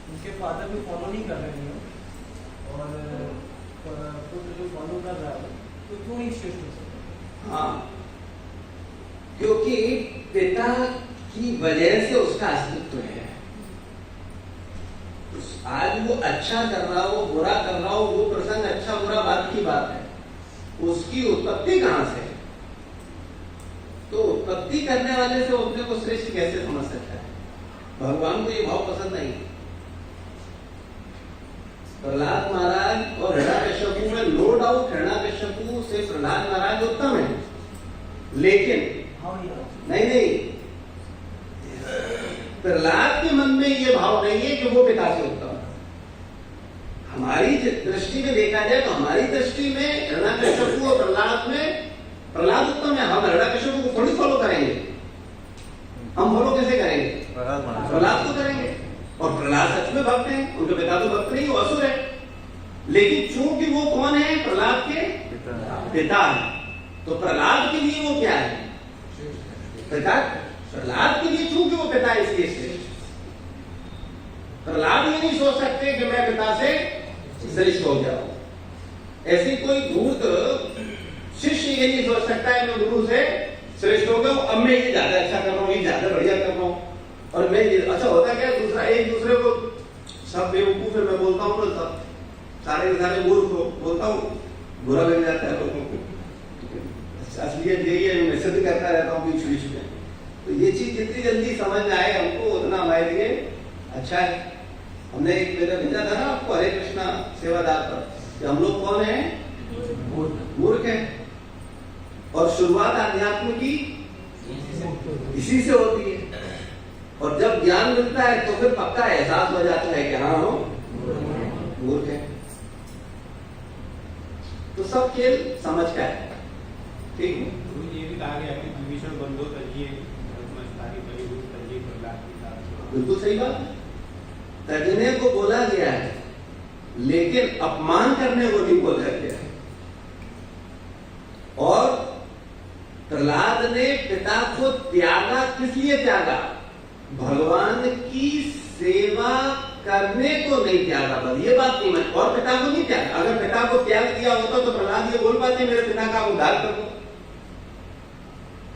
उनके फादर भी फॉलो नहीं कर रहे हैं, और पुत्र जो फॉलो कर रहा है तो क्यों नहीं श्रेष्ठ हो सकता? हाँ, क्योंकि पिता की वजह से उसका अस्तित्व है। आज वो अच्छा कर रहा हो, बुरा कर रहा हो, वो प्रसंग अच्छा बुरा बात की बात है। उसकी उत्पत्ति कहां से? तो उत्पत्ति करने वाले से अपने को श्रेष्ठ कैसे समझ सकता है? भगवान को ये भाव पसंद नहीं। प्रहलाद महाराज और हिरण्यकश्यपु में नो डाउट हिरण्यकश्यपु से प्रहलाद महाराज उत्तम है, लेकिन नहीं, प्रहलाद के मन में ये भाव नहीं है कि वो पिता से उत्तम है। हमारी दृष्टि में देखा जाए तो हमारी दृष्टि में हिरण्यकश्यपु और प्रहलाद में प्रहलाद उत्तम है। हम हिरण्यकश्यपु को थोड़ी फॉलो करेंगे, हम फॉलो कैसे करेंगे? प्रहलाद को करेंगे। और प्रहलाद सच में भक्त हैं, उनके पिता तो भक्त नहीं, वो असुर है, लेकिन चूंकि वो कौन है, प्रहलाद के पिता है, तो प्रहलाद के लिए वो क्या है, प्रहलाद के लिए चूंकि वो पिता है इसलिए श्रेष्ठ। प्रहलाद ये नहीं सोच सकते कि मैं पिता से श्रेष्ठ हो जाऊं। ऐसी कोई धूर्त शिष्य ये नहीं सोच सकता है मैं गुरु से श्रेष्ठ हो गया, अब मैं ये ज्यादा अच्छा कर रहा हूँ, ये ज्यादा बढ़िया कर रहा हूँ, और मैं ये अच्छा होता क्या, दूसरा एक दूसरे को सब बेवकूफ है मैं बोलता हूँ, तो सब सारे के सारे मूर्ख को बोलता हूँ, बुरा लग जाता है लोगों को। असलियत यही है, मैं सिद्ध करता रहता हूँ बीच बीच में। तो ये चीज जितनी जल्दी समझ में आए हमको उतना हमारे लिए अच्छा है। हमने एक मेरा भेजा था ना आपको हरे कृष्णा सेवादार पर, कि हम लोग कौन है, मूर्ख है, और शुरुआत अध्यात्म की इसी से होती है, और जब ज्ञान मिलता है तो फिर पक्का एहसास हो जाता है कि हाँ हम मूर्ख है। तो सब खेल समझ का है, ठीक है। ये भी कहा गया कि विभीषण बंधो तजिए समझदारी परिभूत तजिए प्रहलाद की बात। बिल्कुल सही बात, तजने को बोला गया है लेकिन अपमान करने को नहीं बोला गया है। और प्रहलाद ने पिता को त्यागा, किस लिए त्यागा, भगवान की सेवा करने को नहीं त्यागा, बस ये बात नहीं मान, और पिता को नहीं त्यागा। अगर पिता को त्याग दिया होता तो प्रहलाद ये बोल पाते मेरे पिता का उद्धार कर दो।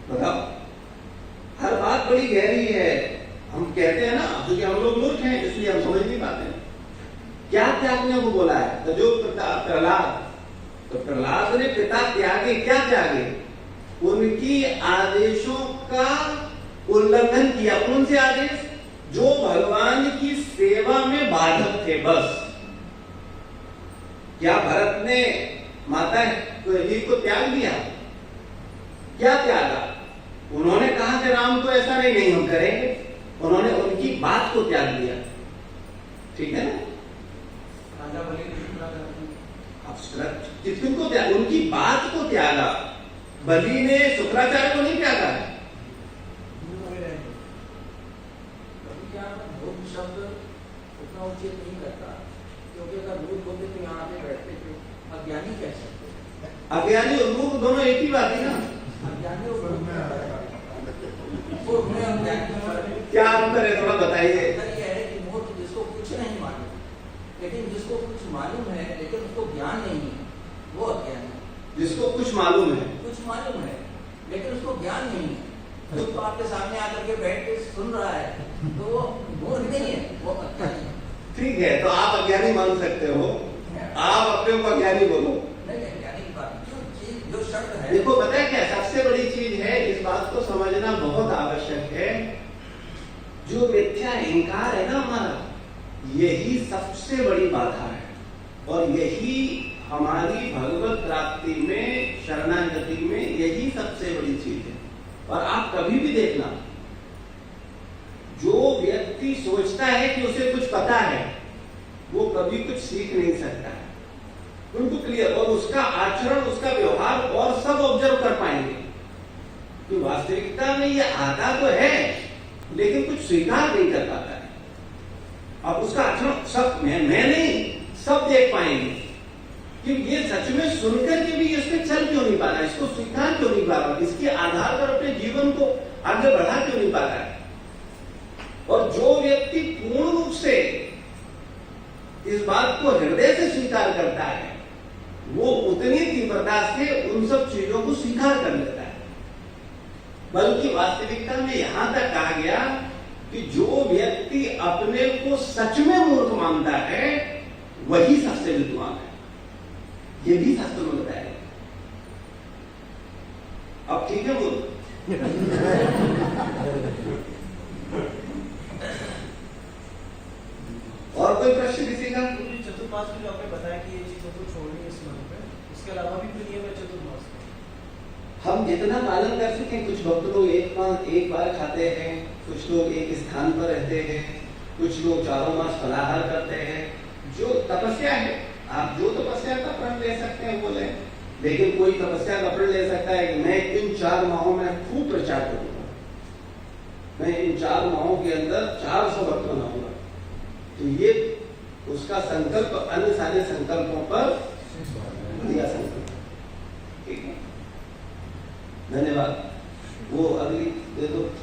बताओ, हर बात बड़ी गहरी है। हम कहते हैं ना क्योंकि हम लोग मूर्ख हैं इसलिए हम समझ नहीं पाते क्या त्यागने को बोला है। तो जो प्रहलाद, तो प्रहलाद ने पिता त्यागे, क्या त्यागे, उनकी आदेशों का उल्लंघन किया। कौन से आदेश, जो भगवान की सेवा में बाधक थे, बस। क्या भरत ने माता ही को त्याग दिया, क्या त्यागा, उन्होंने कहा कि राम को ऐसा नहीं हम करेंगे, उन्होंने उनकी बात को त्याग दिया, ठीक है ना। किसको त्याग, उनकी बात को त्यागा, बलि ने शुक्राचार्य को नहीं त्यागा है। शब्द उतना उचित नहीं करता, क्योंकि अगर मूर्ख होते तो यहाँ पे बैठते थे, अज्ञानी कह सकते। अज्ञानी और मूर्ख दोनों एक ही बात है ना। अज्ञानी और क्या अंतर है, थोड़ा बताइए। अंतर यह है कि मूर्ख जिसको कुछ नहीं मालूम, लेकिन जिसको कुछ मालूम है लेकिन उसको ज्ञान नहीं है, वो अज्ञानी। जिसको कुछ मालूम है, कुछ मालूम है लेकिन उसको ज्ञान नहीं है, तो आपके सामने आकर के बैठ के सुन रहा है, तो वो मूर्ख नहीं है, वो अज्ञानी है। ठीक है, तो आप अज्ञानी मान सकते हो, आप अपने को अज्ञानी बोलो। नहीं, अज्ञानी की बात जो शब्द है। देखो पता है क्या सबसे बड़ी चीज है, इस बात को समझना बहुत आवश्यक है। जो मिथ्या अहंकार है ना हमारा, यही सबसे बड़ी बाधा है, और यही हमारी भगवत प्राप्ति में, शरणागति में यही सबसे बड़ी चीज है। और आप कभी भी देखना, जो व्यक्ति सोचता है कि उसे कुछ पता है, वो कभी कुछ सीख नहीं सकता है, उनको क्लियर, और उसका आचरण, उसका व्यवहार और सब ऑब्जर्व कर पाएंगे कि वास्तविकता में ये आता तो है लेकिन कुछ स्वीकार नहीं कर पाता है। अब उसका आचरण सब मैं नहीं, सब देख पाएंगे कि ये सच में सुनकर के भी इसमें चल क्यों नहीं पा रहा, इसको स्वीकार क्यों नहीं पा रहा, इसके आधार पर अपने जीवन को आगे बढ़ा क्यों नहीं पा रहा है। और जो व्यक्ति पूर्ण रूप से इस बात को हृदय से स्वीकार करता है, वो उतनी तीव्रता से उन सब चीजों को स्वीकार कर लेता है। बल्कि वास्तविकता में यहां तक कहा गया कि जो व्यक्ति अपने को सच में मूर्ख मानता है वही सबसे विद्वान है, ये भी शास्त्र में बताया। अब ठीक है मूर्ख। और कोई प्रश्न किसी का? चतुर्मास में जो आपने बताया कि ये चीजों को छोड़नी है इस मन पे, इसके अलावा भी कोई नियम है चतुर्मास का? हम जितना पालन कर सकें। कुछ भक्त लोग एक बार खाते हैं, कुछ लोग एक स्थान पर रहते हैं, कुछ लोग 4 मास फलाहार करते हैं। जो तपस्या है, आप जो तपस्या का प्रण ले सकते हैं वो लें, लेकिन कोई तपस्या का प्रण ले सकता है कि मैं इन 4 माहों में खूब प्रचार करूंगा, मैं इन 4 माहों के अंदर 400 भक्त बनाऊंगा। तो ये उसका संकल्प अन्य सारे संकल्पों पर दिया संकल्प। ठीक है, धन्यवाद। वो अगली दे दो।